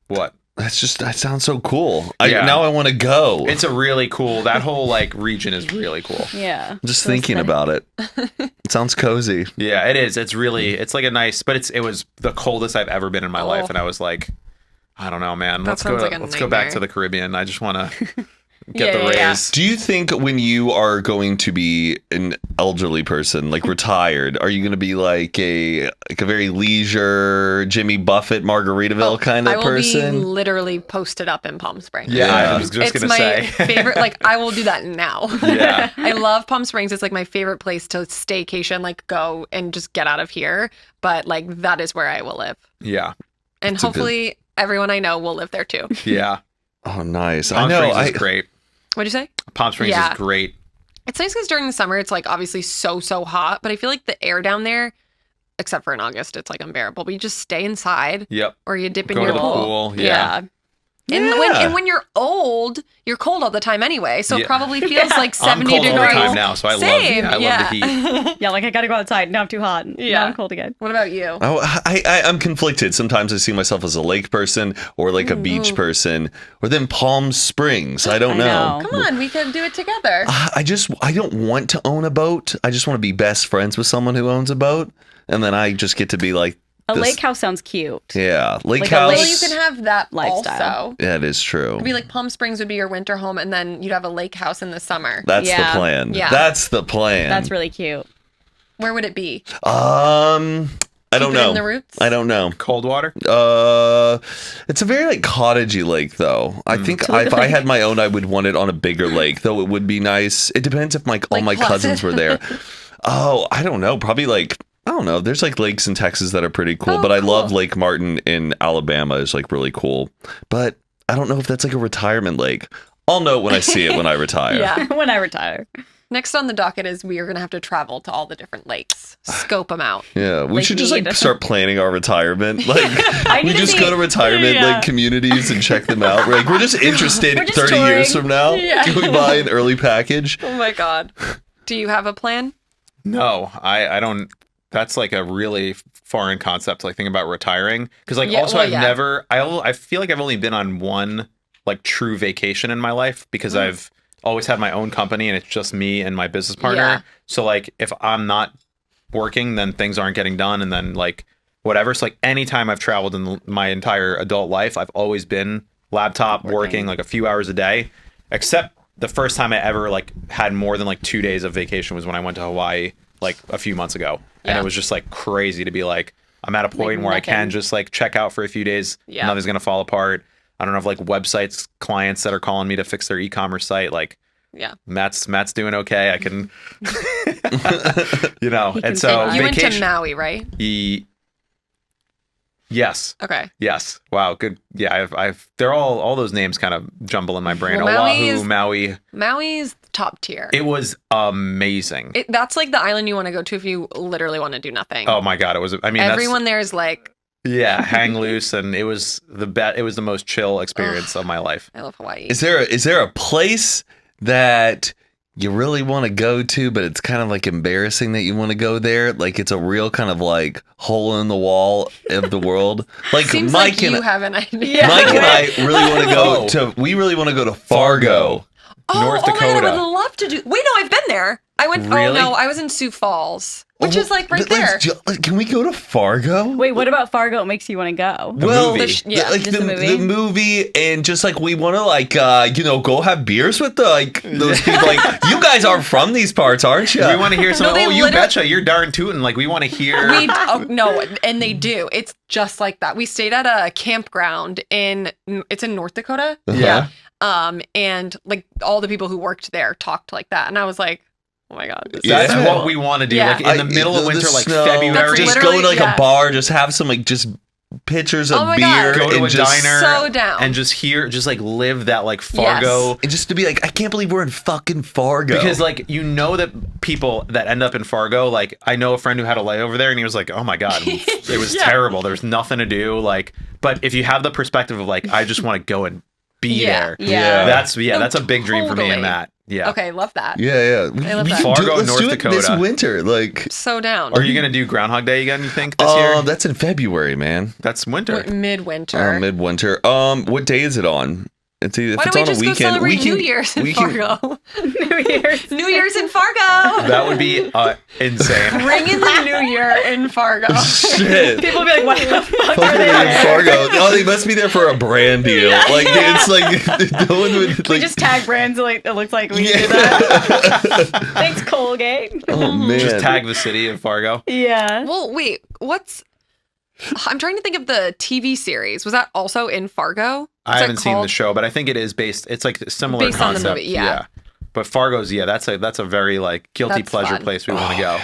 S3: What?
S1: That sounds so cool.
S3: Yeah.
S1: Now I want to go.
S3: It's a really cool, that whole like region is really cool.
S4: Yeah.
S1: I'm just
S4: So
S1: thinking
S4: aesthetic.
S1: about it. It sounds cozy.
S3: Yeah, it is. It's like a nice, but it was the coldest I've ever been in my life. And I was like, I don't know, man.
S2: That
S3: Let's
S2: sounds like a
S3: go back
S2: nightmare.
S3: to the Caribbean. I just want to get
S2: Yeah,
S3: the
S2: yeah,
S3: raise.
S2: yeah.
S1: Do you think when you are going to be an elderly person, like retired, are you going to be like a very leisure Jimmy Buffett Margaritaville kind
S2: I
S1: of
S2: will
S1: person?
S2: be literally posted up in Palm Springs.
S3: Yeah,
S1: Yeah.
S3: I was just
S2: It's
S3: gonna
S2: my
S3: say.
S2: favorite. Like, I will do that now.
S3: Yeah.
S2: I love Palm Springs. It's like my favorite place to staycation, like go and just get out of here. But like, that is where I will live.
S3: Yeah,
S2: And
S1: That's a good-
S2: hopefully everyone I know will live there too.
S3: yeah.
S1: Oh, nice.
S3: Palm
S1: I know.
S3: Springs is great.
S2: What'd you say?
S3: Palm Springs
S2: Yeah.
S3: is great.
S2: It's nice because during the summer, it's like obviously so hot. But I feel like the air down there, except for in August, it's like unbearable. But you just stay inside
S3: Yep.
S2: or you dip in
S3: Go
S2: your
S3: to the pool. Yeah.
S2: And when you're old, you're cold all the time anyway. So it
S3: Yeah.
S2: probably feels like
S3: I'm
S2: 70
S3: cold
S2: degrees.
S3: all the time now, so I
S2: Same,
S3: love the heat.
S4: Yeah, like I gotta go outside. Now I'm too hot.
S2: Yeah.
S4: Now I'm cold again.
S2: What about you?
S1: Oh, I'm conflicted. Sometimes I see myself as a lake person or like a beach person or then Palm Springs. I don't
S4: I
S1: know.
S4: know.
S2: Come on, we could do it together.
S1: I don't want to own a boat. I just want to be best friends with someone who owns a boat. And then I just get to be like
S4: A lake house sounds cute.
S1: Yeah, lake
S4: Like a
S1: house.
S4: lake-
S2: Well, you can have that
S4: Lifestyle.
S2: also.
S1: That is true.
S2: It'd be like Palm Springs would be your winter home, and then you'd have a lake house in the summer.
S1: That's
S4: Yeah.
S1: the plan.
S2: Yeah.
S1: That's the plan.
S4: That's really cute.
S2: Where would it be?
S1: I don't
S2: Keep it
S1: know.
S2: in the roots?
S1: I don't know.
S3: Cold water?
S1: It's a very like cottagey lake though. I think if I had my own, I would want it on a bigger lake, though it would be nice. It depends if all my
S2: Placid.
S1: cousins were there. Oh, I don't know. Probably like, I don't know. There's like lakes in Texas that are pretty cool,
S2: Oh,
S1: but I love
S2: cool.
S1: Lake Martin in Alabama is like really cool. But I don't know if that's like a retirement lake. I'll know it when I see it when I retire.
S2: Yeah.
S4: When I retire.
S2: Next on the docket is we are going to have to travel to all the different lakes, scope them out.
S1: Yeah, we
S4: Like
S1: should just like
S4: need.
S1: start planning our retirement. Like
S4: I
S1: we
S4: need to
S1: just
S4: see-
S1: go to retirement
S4: Yeah.
S1: like communities and check them out. We're like we're just interested.
S4: We're just
S1: 30 years
S4: touring.
S1: from now,
S2: Yeah.
S1: can we buy an early package?
S2: Oh my God. Do you have a plan?
S3: No, I don't. That's like a really foreign concept, like thinking about retiring. Because like
S2: Yeah,
S3: also
S2: well,
S3: I've
S2: yeah.
S3: never, I feel like I've only been on one like true vacation in my life because I've always had my own company and it's just me and my business partner.
S2: Yeah.
S3: So like if I'm not working, then things aren't getting done and then like whatever. So like anytime I've traveled in my entire adult life, I've always been laptop working like a few hours a day, except the first time I ever like had more than like 2 days of vacation was when I went to Hawaii like a few months ago. And
S2: Yeah.
S3: it was just like crazy to be like, I'm at a point where I can
S4: nothing.
S3: just like check out for a few days.
S2: Yeah.
S3: Nothing's going to fall apart. I don't have like websites, clients that are calling me to fix their e-commerce site. Like
S2: Yeah.
S3: Matt's doing okay. I can, you know,
S4: He
S3: and
S4: can
S3: so
S4: survive.
S2: You went to
S3: vacation.
S2: Maui, right?
S3: Yes.
S2: Okay.
S3: Yes. Wow. Good. Yeah. They're all those names kind of jumble in my brain.
S2: Well, Maui
S3: Oahu,
S2: is-
S3: Maui.
S2: Maui's top tier.
S3: It was amazing.
S2: That's like the island you want to go to if you literally want to do nothing.
S3: Oh my God. It was, I mean,
S2: Everyone there is like,
S3: yeah, hang loose. And it was it was the most chill experience of my life.
S2: I love Hawaii.
S1: Is there a place that you really want to go to, but it's kind of like embarrassing that you want to go there? Like it's a real kind of like hole in the wall of the world. Like
S2: Seems
S1: Mike
S2: like
S1: and
S2: you have an idea.
S1: Mike and I really want to go
S3: Oh.
S1: to. We really want to go to Fargo.
S3: North
S2: Oh my God, I
S3: Dakota.
S2: would love to do. Wait, no, I've been there. I went. Oh
S3: Really?
S2: no, I was in Sioux Falls, which is like right
S1: But, like,
S2: there.
S1: can we go to Fargo?
S4: Wait, what about Fargo makes you want to go?
S3: movie.
S1: Like
S4: Just
S1: the
S4: the movie?
S1: movie, and just like we want to like go have beers with those people. Like you guys are from these parts, aren't you?
S3: We want to hear some.
S2: they
S3: Oh, you
S2: literally-
S3: betcha. You're darn tootin'. Like we want to hear.
S2: No, and they do. It's just like that. We stayed at a campground it's in North Dakota.
S1: Yeah.
S2: And like all the people who worked there talked like that, and I was like, oh my God, this is
S3: That's
S1: Yeah.
S3: what we want to do.
S2: Yeah.
S3: Like in the middle of
S1: the
S3: winter, like
S1: snow,
S3: February.
S2: That's
S1: just
S2: literally-
S1: go to like
S2: yeah.
S1: a bar, just have some like just pitchers of
S2: Oh my
S1: beer,
S2: God.
S3: Go to
S1: and
S3: a
S1: just,
S3: diner
S2: so down.
S3: and just like live that like Fargo.
S1: and just to be like, I can't believe we're in fucking Fargo.
S3: Because like you know that people that end up in Fargo, like I know a friend who had a layover there and he was like, oh my God, it was
S2: Yeah.
S3: terrible. There's nothing to do. Like, but if you have the perspective of like, I just want to go and be
S2: Yeah.
S3: there.
S4: Yeah.
S3: That's
S2: No,
S3: that's a big dream for me
S2: totally.
S3: and Matt. Yeah.
S2: Okay, love that.
S1: yeah,
S2: I love that.
S1: can
S3: Fargo,
S1: let's
S3: North
S1: do it this
S3: Dakota.
S1: winter. Like,
S2: So down.
S3: Are you gonna do Groundhog Day again? You think this year?
S1: that's in February, man.
S3: That's winter.
S2: Midwinter.
S1: Midwinter. What day is it on? It's either, if
S2: Why
S1: it's
S2: don't we
S1: on
S2: just
S1: a
S2: go
S1: weekend.
S2: celebrate
S1: we can,
S2: New Year's in
S1: we can-
S2: Fargo?
S4: New Year's.
S2: New Year's in Fargo.
S3: That would be insane.
S2: Bring in the New Year in Fargo.
S1: Shit.
S4: People will be like, what the fuck are
S1: Fucking
S4: they
S1: in
S4: on?
S1: Fargo. Oh, they must be there for a brand deal. Like it's like no one would
S4: We
S1: like.
S4: just tag brands like it looks like we
S1: Yeah.
S4: do that. Thanks, Colgate.
S1: Oh man.
S3: Just tag the city of Fargo.
S4: Yeah.
S2: Well, wait, I'm trying to think of the TV series. Was that also in Fargo? What's
S3: I
S2: that
S3: haven't seen the
S2: called?
S3: show, but I think it is based. It's like a similar
S2: Based on the
S3: concept.
S2: movie, yeah.
S3: But Fargo's that's a very like guilty
S2: That's
S3: pleasure
S2: fun.
S3: place we want to go.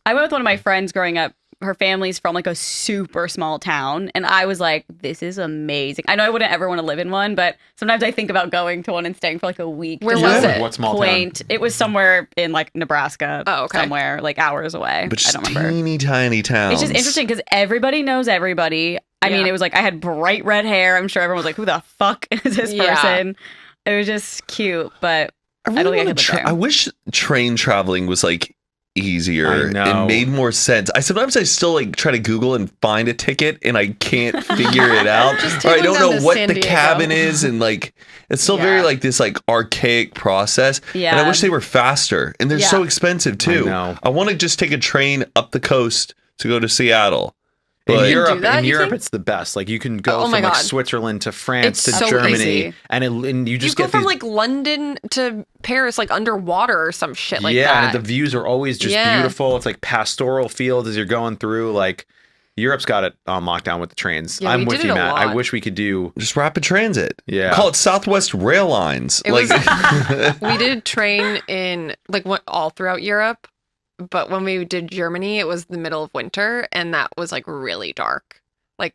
S4: I went with one of my friends growing up. Her family's from like a super small town. And I was like, this is amazing. I know I wouldn't ever want to live in one, but sometimes I think about going to one and staying for like a week.
S2: Where
S4: Just
S2: was
S4: like
S2: it?
S3: What small
S4: quaint. It was somewhere in like Nebraska.
S2: Oh, okay.
S4: Somewhere like hours away.
S1: But
S4: I
S1: just
S4: don't remember.
S1: teeny tiny towns.
S4: It's just interesting because everybody knows everybody. I mean,
S2: Yeah.
S4: it was like I had bright red hair. I'm sure everyone was like, who the fuck is this
S2: Yeah.
S4: person? It was just cute, but
S1: I
S4: I don't
S1: really
S4: think I
S1: wanna
S4: could live there.
S1: I wish train traveling was like easier.
S3: I know.
S1: It made more sense. I still like try to Google and find a ticket and I can't figure it out.
S2: Just
S1: Or I
S2: take
S1: don't
S2: them down
S1: know
S2: to
S1: what
S2: San
S1: the
S2: Diego.
S1: cabin is and like it's still very
S2: Yeah.
S1: like this like archaic process.
S4: Yeah.
S1: And I wish they were faster. And they're
S2: Yeah.
S1: so expensive too.
S3: I know.
S1: I want to just take a train up the coast to go to Seattle. But
S3: in Europe,
S2: do that, you think?
S3: it's the best. Like you can go
S2: Oh
S3: from
S2: my
S3: like
S2: God.
S3: Switzerland to France
S2: It's
S3: to
S2: so
S3: Germany,
S2: crazy.
S3: and you
S2: You
S3: just
S2: go
S3: get
S2: from
S3: these.
S2: like London to Paris, like underwater or some shit like
S3: yeah,
S2: that.
S3: and the views are always just
S2: Yeah.
S3: beautiful. It's like pastoral fields as you're going through. Like Europe's got it on lockdown with the trains.
S2: Yeah,
S3: I'm
S2: we
S3: with
S2: did
S3: you,
S2: it a
S3: Matt. I
S2: lot.
S3: wish we could do.
S1: just rapid transit.
S3: Yeah.
S1: Call it Southwest Rail Lines.
S2: It
S1: Like,
S2: We did train in like all throughout Europe, but when we did Germany, it was the middle of winter, and that was like really dark. Like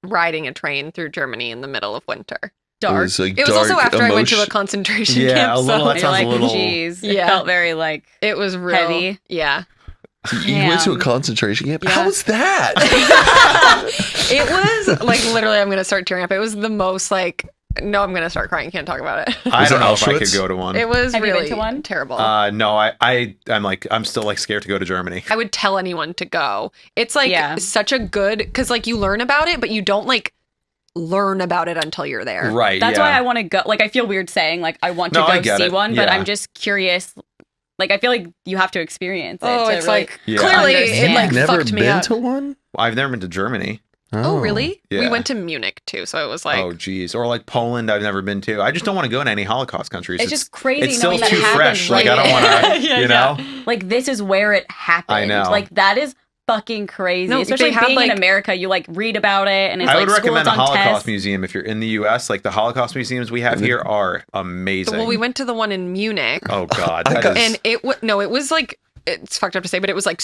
S2: riding a train through Germany in the middle of winter.
S1: it
S4: Dark.
S1: was like
S2: It was also
S1: dark
S2: after I went to a
S1: emotion-
S2: concentration
S3: Yeah,
S2: camp,
S3: a little-
S2: so
S3: that
S4: You're
S3: sounds
S4: like,
S3: a little-
S4: geez. It
S2: Yeah.
S4: felt very like
S2: it was real
S4: heavy.
S2: Yeah,
S1: You went to a
S4: Damn.
S1: concentration camp?
S2: Yeah.
S1: How was that?
S2: it was like literally. I'm gonna start tearing up. It was the most like. No, I'm gonna start crying. Can't talk about it.
S3: I
S1: Was
S3: don't
S1: it
S3: know if I
S1: Auschwitz?
S3: could go to one.
S2: It was
S4: Have you been
S2: really
S4: to one?
S2: terrible.
S3: No, I'm still like scared to go to Germany.
S2: I would tell anyone to go. It's like
S4: Yeah.
S2: such a good because like you learn about it, but you don't like learn about it until you're there.
S3: Right.
S4: That's
S3: yeah.
S4: why I want to go. Like, I feel weird saying like I want to
S3: No, I
S4: go
S3: get
S4: see
S3: it.
S4: one, but
S3: Yeah.
S4: I'm just curious. Like, I feel like you have to experience it.
S2: Oh,
S4: to
S2: it's
S4: really
S2: like
S3: Yeah.
S2: clearly it
S4: understand.
S2: like
S1: Never
S2: fucked me
S1: been
S2: up.
S1: to one?
S3: I've never been to Germany.
S2: Oh, really? We
S3: Yeah.
S2: went to Munich too, so it was like
S3: Oh, geez. Or like Poland, I've never been to. I just don't want to go to any Holocaust countries.
S4: It's just crazy
S3: It's still
S4: knowing that
S3: too
S4: happened.
S3: fresh. Like, I don't want to,
S2: Yeah,
S3: you know?
S4: Like, this is where it happened.
S3: I know.
S4: Like, that is fucking crazy.
S2: No,
S4: Especially
S2: they had,
S4: being in
S2: like-
S4: America, you like read about it, and it's
S3: I
S4: like
S3: would recommend a
S4: schools on
S3: Holocaust
S4: tests.
S3: museum if you're in the U.S. Like the Holocaust museums we have here are amazing.
S2: well, we went to the one in Munich,
S3: Oh God,
S1: I
S3: that
S1: got-
S3: is-
S2: and it was like it's fucked up to say, but it was like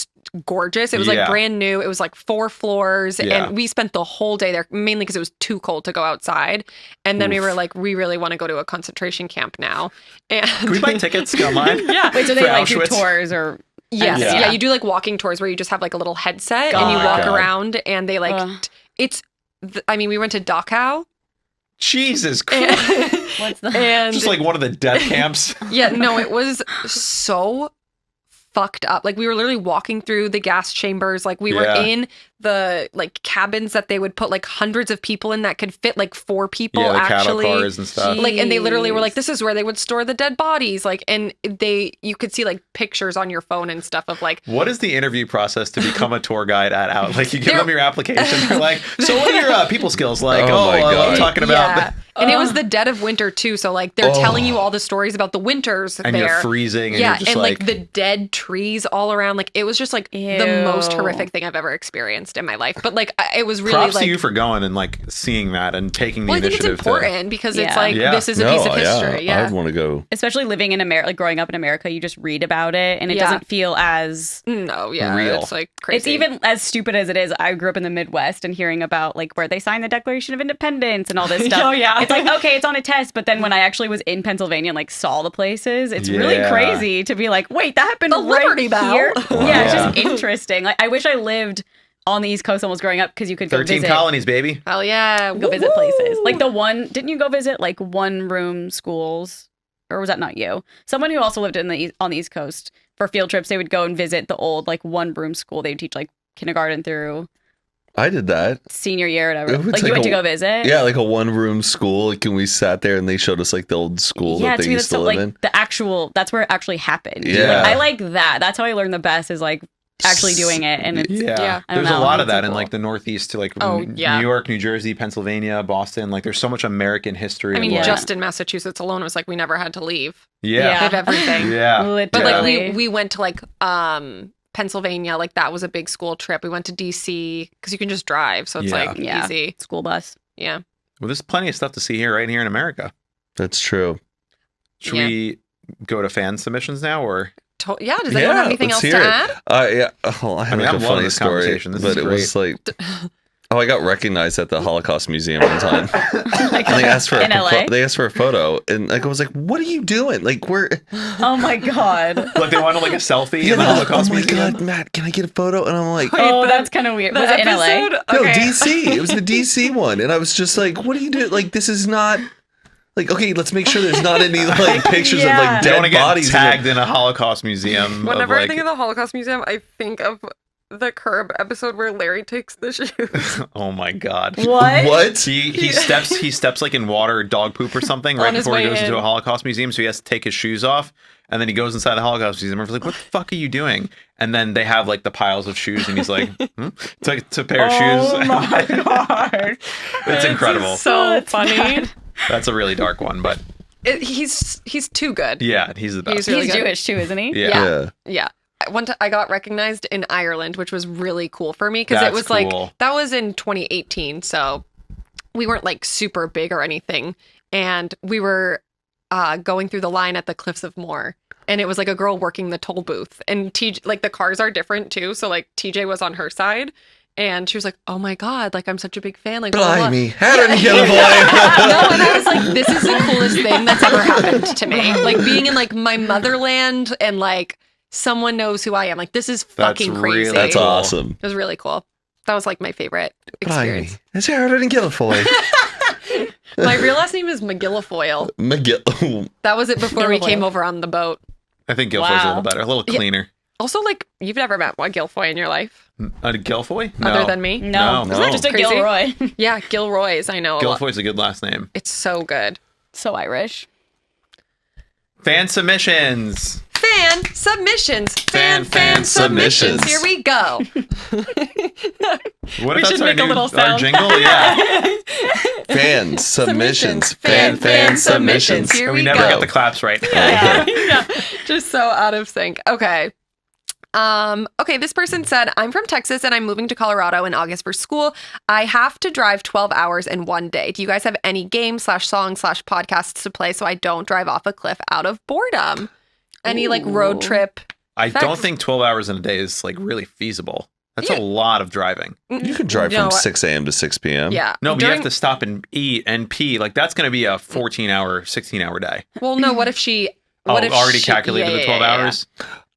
S2: gorgeous. It was
S3: Yeah.
S2: like brand new. It was like 4 floors,
S3: Yeah.
S2: and we spent the whole day there mainly because it was too cold to go outside. And then we were like, we really want to go to a concentration camp now. And
S3: Can we buy tickets? Go online.
S2: yeah.
S4: Wait, so they
S3: For
S4: like do
S3: Auschwitz?
S4: tours or
S2: Yes.
S3: Yeah.
S2: Yeah. You do like walking tours where you just have like a little headset
S4: God.
S2: and you
S3: Oh my
S2: walk
S3: God.
S2: around and they like,
S4: Ugh.
S2: I mean, we went to Dachau
S3: Jesus Christ!
S2: and,
S4: what's the
S2: and
S3: Just like one of the death camps.
S2: yeah, no, it was so fucked up. Like we were literally walking through the gas chambers. Like we were
S3: Yeah.
S2: in the like cabins that they would put like hundreds of people in that could fit like 4 people
S3: Yeah, the cattle
S2: actually.
S3: cars and stuff.
S2: Like, and they literally were like,
S4: Jeez.
S2: this is where they would store the dead bodies. Like, and you could see like pictures on your phone and stuff of like,
S3: What is the interview process to become a tour guide at out? Like you give
S2: They're-
S3: them your application, they're like, "So what are your people skills like?"
S1: Oh my
S3: I'm
S1: God.
S3: talking about,
S2: yeah. And it was the dead of winter too. So like they're telling you all the stories about the winters
S3: and
S2: there.
S3: you're freezing, and
S2: Yeah,
S3: you're just
S2: and
S3: like,
S2: like the dead trees all around. Like it was just like the
S4: Ew.
S2: most horrific thing I've ever experienced in my life. But like it was really
S3: props
S2: like,
S3: to you for going and like seeing that and taking the
S2: well, I think
S3: initiative.
S2: it's important because it's
S4: Yeah.
S2: like
S3: Yeah.
S2: this is a piece of history. Yeah.
S1: I'd want to go.
S4: especially living in America, like growing up in America, you just read about it, and it
S2: Yeah.
S4: doesn't feel as.
S2: No, yeah,
S3: Real.
S2: it's like crazy.
S4: It's even as stupid as it is. I grew up in the Midwest, and hearing about like where they signed the Declaration of Independence and all this stuff.
S2: Oh, yeah.
S4: It's like, okay, it's on a test, but then when I actually was in Pennsylvania and like saw the places, it's really
S3: Yeah.
S4: crazy to be like, wait, that happened
S2: The
S4: right
S2: Liberty Bell.
S4: here. Yeah, it's
S3: Yeah.
S4: just interesting. Like, I wish I lived on the East Coast almost growing up because you could go
S3: 13
S4: visit.
S3: colonies, baby.
S2: hell yeah,
S4: Go visit places. Like the one, didn't you go visit like one room schools? Or was that not you? Someone who also lived on the East Coast for field trips, they would go and visit the old like one room school. They would teach like kindergarten through
S1: I did that.
S4: senior year, or
S1: It
S4: whatever.
S1: was
S4: Like you
S1: like
S4: went
S1: a-
S4: to go visit.
S1: Yeah, like a one-room school. Like, and we sat there and they showed us like the old school
S4: Yeah,
S1: that
S4: to
S1: they
S4: me
S1: used
S4: that's
S1: to
S4: so
S1: live
S4: like
S1: in.
S4: the actual. That's where it actually happened.
S1: Yeah.
S4: Like, I like that. That's how I learned the best is like actually doing it, and it's
S3: Yeah,
S4: I don't
S3: there's a
S4: know.
S3: lot of
S4: It's so
S3: that in
S4: cool.
S3: like the Northeast to like
S2: Oh,
S3: New
S2: yeah.
S3: York, New Jersey, Pennsylvania, Boston. Like there's so much American history.
S2: I mean,
S3: of, like,
S2: just in Massachusetts alone, it was like we never had to leave.
S3: yeah,
S2: We have everything.
S3: yeah.
S4: Literally.
S2: But like we went to like Pennsylvania, like that was a big school trip. We went to DC because you can just drive, so it's
S3: Yeah.
S2: like
S4: Yeah.
S2: easy.
S4: school bus.
S2: Yeah.
S3: Well, there's plenty of stuff to see here, right here in America.
S1: That's true.
S3: Should
S2: Yeah.
S3: we go to fan submissions now, or
S2: Yeah. Does anyone have anything else
S1: let's
S2: to
S1: hear it.
S2: add?
S1: Yeah. Oh, I have
S3: mean,
S1: like
S3: I'm
S1: a
S3: loving
S1: funny
S3: this
S1: story,
S3: conversation. This
S1: but
S3: is
S1: it was like, I got recognized at the Holocaust Museum one time.
S4: Like,
S1: And they asked for
S4: in LA.
S1: they asked for a photo, and like I was like, "What are you doing? Like we're."
S4: Oh my god.
S3: like they wanted like a selfie
S1: You
S3: in the
S1: know,
S3: Holocaust
S1: oh my
S3: Museum?
S1: God, Matt, can I get a photo? And I'm like,
S4: Oh,
S2: the-
S4: that's kind of weird. Was it in LA?
S1: no, DC. It was the DC one, and I was just like, "What are you doing? Like this is not." Like, okay, let's make sure there's not any like pictures of
S4: Yeah.
S1: like
S3: They want
S1: dead
S3: to get
S1: bodies.
S3: tagged in a Holocaust museum.
S2: Whenever
S3: of,
S2: I
S3: like,
S2: think of the Holocaust Museum, I think of the Curb episode where Larry takes the shoes?
S3: Oh my god.
S1: What?
S3: He steps like in water or dog poop or something right
S2: his
S3: before he
S2: way
S3: goes into
S2: in.
S3: a Holocaust museum, so he has to take his shoes off, and then he goes inside the Holocaust museum and we're like, what the fuck are you doing? And then they have like the piles of shoes and he's like, it's a pair of shoes.
S4: Oh my god.
S3: It's incredible.
S2: So
S4: That's
S2: funny.
S4: bad.
S3: That's a really dark one, but
S2: He's too good.
S3: yeah, he's the best.
S2: He's really
S4: He's
S2: good.
S4: Jewish too, isn't he?
S3: Yeah.
S2: Yeah. One time I got recognized in Ireland, which was really cool for me because it
S3: That's
S2: was
S3: cool.
S2: like that was in 2018, so we weren't like super big or anything, and we were going through the line at the Cliffs of Moher, and it was like a girl working the toll booth, and like the cars are different too, so like TJ was on her side. And she was like, "Oh my god, like I'm such a big fan." Like, blah, blah, blah.
S1: Blimey, how did he get a boy?
S2: No, and I was like, "This is the coolest thing that's ever happened to me." Like being in like my motherland and like someone knows who I am. Like this is fucking crazy.
S3: really
S1: That's
S3: cool.
S1: awesome.
S2: It was really cool. That was like my favorite
S1: Blimey,
S2: experience.
S1: it's Harold and Guilfoyle.
S2: My real last name is McGillifoyle.
S1: McGill.
S2: That was it before we
S4: Guilfoyle.
S2: came over on the boat.
S3: I think Guilfoy's a
S4: Wow.
S3: little better, a little
S2: Yeah.
S3: cleaner.
S2: Also, like you've never met one Guilfoyle in your life,
S3: A Guilfoy? No.
S2: other than me.
S4: No,
S3: No.
S4: it's just a
S2: Crazy.
S4: Gilroy.
S2: Yeah, Gilroy's. I know. A lot.
S3: Guilfoy's a good last name.
S2: It's so good.
S4: So Irish.
S3: Fan submissions.
S2: Fan submissions. Fan
S3: Fan
S2: submissions.
S1: submissions.
S2: Here we go.
S3: What
S2: We
S3: if
S2: should
S3: that's our
S2: make a
S3: new
S2: little
S3: our
S2: sound.
S3: jingle? Yeah.
S1: Fan submissions.
S2: Fan
S1: Submissions.
S2: Here
S3: And we
S2: we
S3: never
S2: go.
S3: got the claps right.
S2: Yeah. Just so out of sync. Okay. Okay, this person said, I'm from Texas and I'm moving to Colorado in August for school. I have to drive 12 hours in one day. Do you guys have any games /songs /podcasts to play so I don't drive off a cliff out of boredom? Any like road
S4: Ooh.
S2: trip?
S3: I don't
S2: Facts.
S3: think 12 hours in a day is like really feasible. That's
S2: Yeah.
S3: a lot of driving.
S1: You could drive
S2: No,
S1: from 6 a.m. to 6 p.m.
S2: Yeah.
S3: No, but
S2: During-
S3: you have to stop and eat and pee. Like that's going to be a 14-hour, 16-hour day.
S2: Well, no, what if she...
S3: Oh,
S2: What if
S3: already
S2: she-
S3: calculated
S2: yeah,
S3: the 12
S2: yeah, yeah.
S3: hours?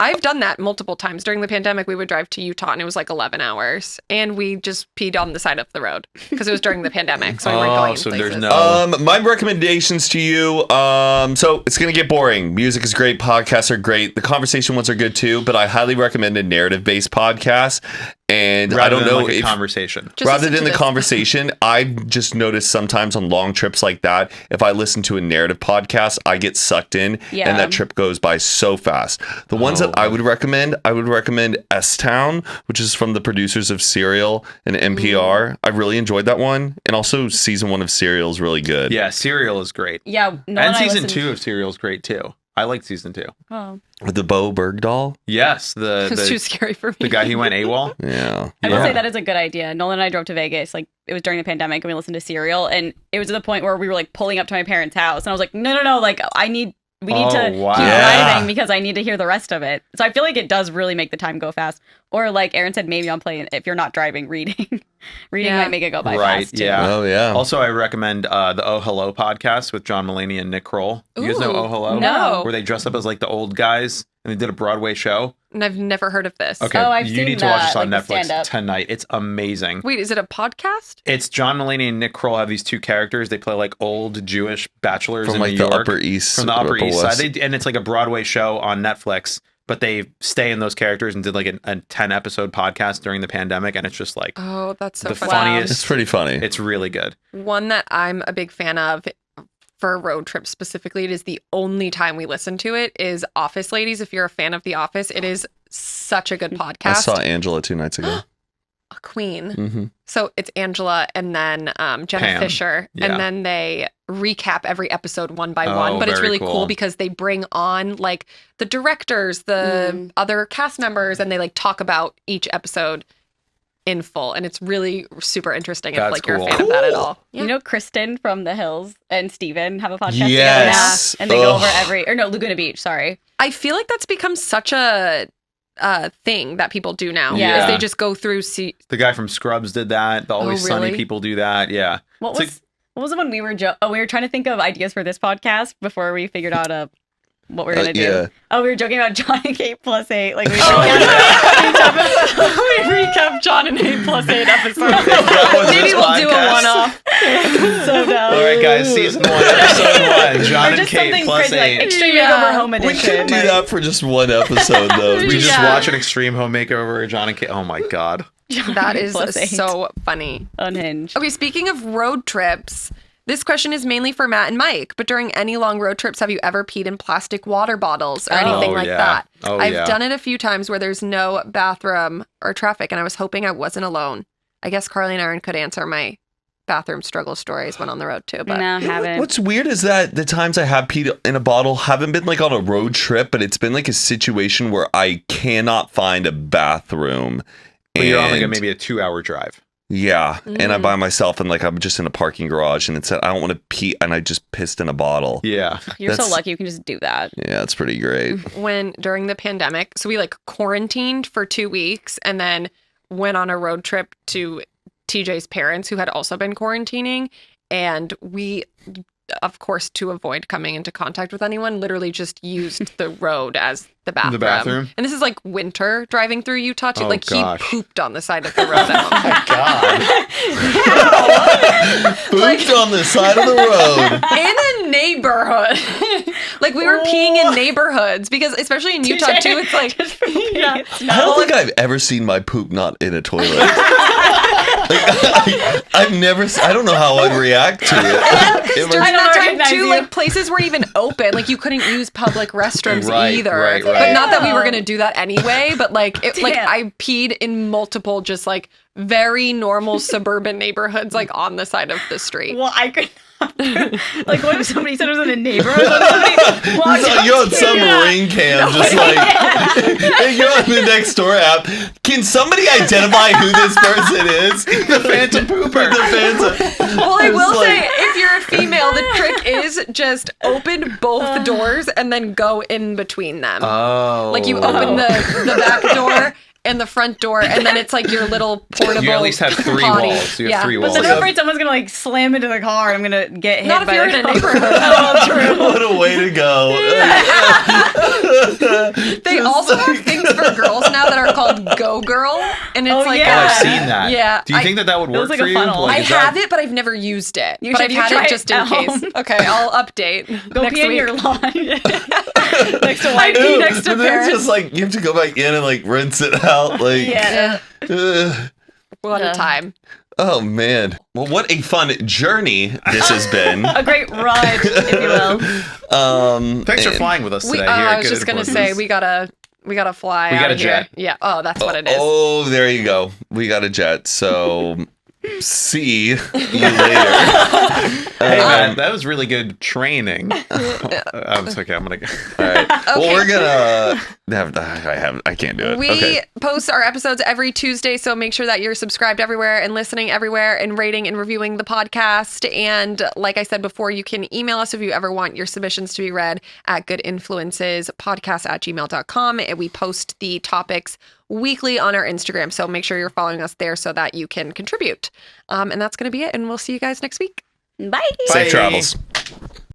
S2: I've done that multiple times. During the pandemic, we would drive to Utah and it was like 11 hours. And we just peed on the side of the road because it was during the pandemic. So we weren't going
S3: so
S2: places.
S3: there's no...
S1: My recommendations to you. So it's gonna get boring. Music is great. Podcasts are great. The conversation ones are good too. But I highly recommend a narrative-based podcast. And I
S3: rather
S1: don't
S3: than
S1: know
S3: like a
S1: if
S3: conversation.
S2: Just
S1: rather
S2: listen
S1: than
S2: to
S1: the
S2: this.
S1: conversation, I've just noticed sometimes on long trips like that, if I listen to a narrative podcast, I get sucked in,
S4: Yeah.
S1: and that trip goes by so fast. The ones that I would recommend S-Town, which is from the producers of Serial and NPR. I really enjoyed that one, and also season 1 of Serial is really good.
S3: Yeah, Serial is great.
S4: Yeah. No
S3: And season 2 of Serial is great too. I like season 2.
S4: Oh.
S1: With the Bo Bergdahl.
S3: Yes,
S2: It's too
S3: the
S2: scary for me.
S3: the guy who went AWOL.
S1: Yeah.
S4: I will
S3: Yeah.
S4: say that is a good idea. Nolan and I drove to Vegas. Like it was during the pandemic, and we listened to Serial, and it was to the point where we were like pulling up to my parents' house, and I was like, no, like we need to
S3: Oh, wow.
S4: keep
S1: Yeah.
S4: driving because I need to hear the rest of it. So I feel like it does really make the time go fast. Or like Aaron said, maybe on playing if you're not driving, reading. Reading
S2: Yeah.
S4: might make it go by
S3: Right,
S4: fast. Too.
S3: yeah.
S1: Oh yeah.
S3: Also, I recommend the Oh Hello podcast with John Mulaney and Nick Kroll. You guys know
S2: Ooh,
S3: Oh Hello?
S2: no.
S3: Where they dress up as like the old guys and they did a Broadway show.
S2: And I've never heard of this.
S3: Okay,
S4: Oh, I've
S3: you
S4: seen
S3: need to watch this
S4: that,
S3: on
S4: like the
S3: Netflix
S4: stand-up.
S3: tonight. It's amazing.
S2: Wait, is it a podcast?
S3: It's John Mulaney and Nick Kroll have these two characters. They play like old Jewish bachelors
S1: From
S3: in
S1: like
S3: New
S1: the
S3: York.
S1: Upper East.
S3: From the Upper East
S1: West.
S3: Side. And it's like a Broadway show on Netflix, but they stay in those characters and did like a 10-episode podcast during the pandemic. And it's just like
S2: Oh, that's so
S3: the
S2: funny.
S3: funniest.
S1: It's pretty funny.
S3: It's really good.
S2: One that I'm a big fan of for road trips specifically, it is the only time we listen to it, is Office Ladies. If you're a fan of The Office, it is such a good podcast.
S1: I saw Angela 2 nights ago.
S2: A queen.
S1: hmm
S2: So it's Angela and then Jenna
S3: Pam.
S2: Fisher.
S3: Yeah.
S2: And then they recap every episode one by
S3: Oh,
S2: one. But it's
S3: very
S2: really
S3: cool.
S2: cool because they bring on like the directors, the other cast members, and they like talk about each episode in full. And it's really super interesting if
S3: That's
S2: like you're a
S3: cool.
S2: fan of that at all.
S4: You know, Kristen from The Hills and Steven have a podcast
S1: Yes.
S4: together now. And they go
S1: Ugh.
S4: over Laguna Beach, sorry.
S2: I feel like that's become such a thing that people do now.
S4: Yeah.
S2: Is they just go through
S3: The guy from Scrubs did that. The Always Sunny
S2: really?
S3: people do that. Yeah.
S4: What
S3: It's
S4: was the one we were we were trying to think of ideas for this podcast before we figured out a what we're gonna do.
S1: Yeah.
S4: Oh, we were joking about John and Kate +8. Like we
S2: Recap John and 8+8 episodes.
S3: That was
S2: Maybe
S3: this
S2: we'll do a
S3: podcast.
S2: one-off.
S4: so dumb.
S3: All right, guys, season 1, episode 1. John
S4: Or
S3: and
S4: just
S3: Kate
S4: something
S3: plus
S4: crazy like
S3: 8.
S4: Extreme
S2: Yeah.
S4: Makeover Home
S1: We
S4: Edition.
S1: could do
S4: like-
S1: that for just one episode, though.
S3: We just
S2: Yeah.
S3: watch an extreme home makeover of John and Kate. Oh my god.
S2: That is
S4: +8.
S2: so funny.
S4: Unhinged.
S2: Okay, speaking of road trips, this question is mainly for Matt and Mike, but during any long road trips, have you ever peed in plastic water bottles or anything like
S3: yeah.
S2: that?
S3: Oh,
S2: I've
S3: yeah.
S2: done it a few times where there's no bathroom or traffic, and I was hoping I wasn't alone. I guess Carly and Aaron could answer my bathroom struggle stories when on the road too, but
S4: No, haven't.
S1: What's weird is that the times I have peed in a bottle haven't been like on a road trip, but it's been like a situation where I cannot find a bathroom.
S3: But you're on like
S1: And-
S3: maybe a 2-hour drive.
S1: Yeah, and I'm by myself, and like I'm just in a parking garage, and it said I don't want to pee, and I just pissed in a bottle.
S3: Yeah.
S4: You're so
S1: that's-
S4: lucky you can just do that.
S1: Yeah, it's pretty great.
S2: when during the pandemic, so we like quarantined for 2 weeks and then went on a road trip to TJ's parents who had also been quarantining, and we, of course, to avoid coming into contact with anyone, literally just used the road as the bathroom.
S3: The bathroom?
S2: And this is like winter driving through Utah too.
S3: Oh,
S2: like
S3: gosh.
S2: he pooped on the side of the road.
S3: God.
S1: Pooped on the side of the road.
S2: In a neighborhood. Like we were peeing in neighborhoods because especially in Utah too, it's like yeah.
S1: I don't think I've ever seen my poop not in a toilet. I've never. I don't know how I'd react to it.
S2: Because
S1: It
S2: during
S4: I don't
S2: that time
S4: recognize
S2: too,
S4: you.
S2: like places weren't even open. Like you couldn't use public restrooms
S3: Right,
S2: either.
S3: right.
S2: But not that we were gonna do that anyway. But like it, like
S4: Damn.
S2: I peed in multiple just like very normal suburban neighborhoods, like on the side of the street.
S4: Well, I could. Like, what if somebody said it was in a neighborhood? What if somebody walked
S1: So
S4: up
S1: you're on
S4: to
S1: some
S4: you?
S1: marine cam, just like you're on the next door app. Can somebody identify who this person is? The Phantom Pooper. The Phantom.
S2: Well, I
S1: It's
S2: will
S1: like-
S2: say, if you're a female, the trick is just open both doors and then go in between them.
S3: Oh.
S2: Like you open the back door and the front door, and then it's like your little portable.
S3: You at least have 3
S2: potty.
S3: walls. You have
S2: Yeah.
S3: 3
S4: But
S3: walls.
S4: then I'm afraid someone's gonna like slam into the car and I'm gonna get hit
S2: Not if
S4: by
S2: you're
S4: the
S2: in a
S4: car.
S2: neighborhood.
S4: Oh, true.
S1: What a way to go.
S2: They also have things for girls now that are called Go Girl, and it's
S4: Oh,
S2: like
S3: Oh,
S4: yeah.
S3: I've seen that.
S2: Yeah,
S3: Do you
S2: I-
S3: think that would
S4: It was
S3: work
S4: like
S3: for
S4: a
S3: you?
S4: funnel.
S2: I
S3: is that-
S2: have it, but I've never used it.
S4: You
S2: But
S4: should-
S2: I've
S4: you
S2: had
S4: try
S2: it
S4: it
S2: just in
S4: at
S2: case.
S4: home.
S2: Okay, I'll update.
S4: Go
S2: next
S4: pee in
S2: week.
S4: your lawn. Next to white pee
S1: Ew,
S4: next to
S1: but then it's
S4: Paris.
S1: just like you have to go back in and like rinse it out. Like,
S4: Yeah.
S2: What a
S4: Yeah.
S2: time.
S1: oh man. Well, what a fun journey this has been.
S4: A great ride, if you will.
S3: Thanks for
S1: and-
S3: flying with us
S2: We,
S3: today. here
S2: I
S3: at
S2: was
S3: Good
S2: just gonna
S3: Influences.
S2: say we gotta fly.
S3: We
S2: out
S3: got a
S2: of here.
S3: jet.
S2: Yeah. Oh, that's what it is.
S1: Oh, there you go. We got a jet. So see you later.
S3: Hey man, that was really good training. I'm okay. I'm gonna go.
S1: All right. Well,
S2: Okay.
S1: we're gonna I can't do it.
S2: We
S1: Okay.
S2: post our episodes every Tuesday, so make sure that you're subscribed everywhere and listening everywhere and rating and reviewing the podcast. And like I said before, you can email us if you ever want your submissions to be read at goodinfluencespodcast@gmail.com. And we post the topics weekly on our Instagram, so make sure you're following us there so that you can contribute. And that's going to be it, and we'll see you guys next week.
S4: Bye.
S1: Safe
S3: Bye.
S1: travels.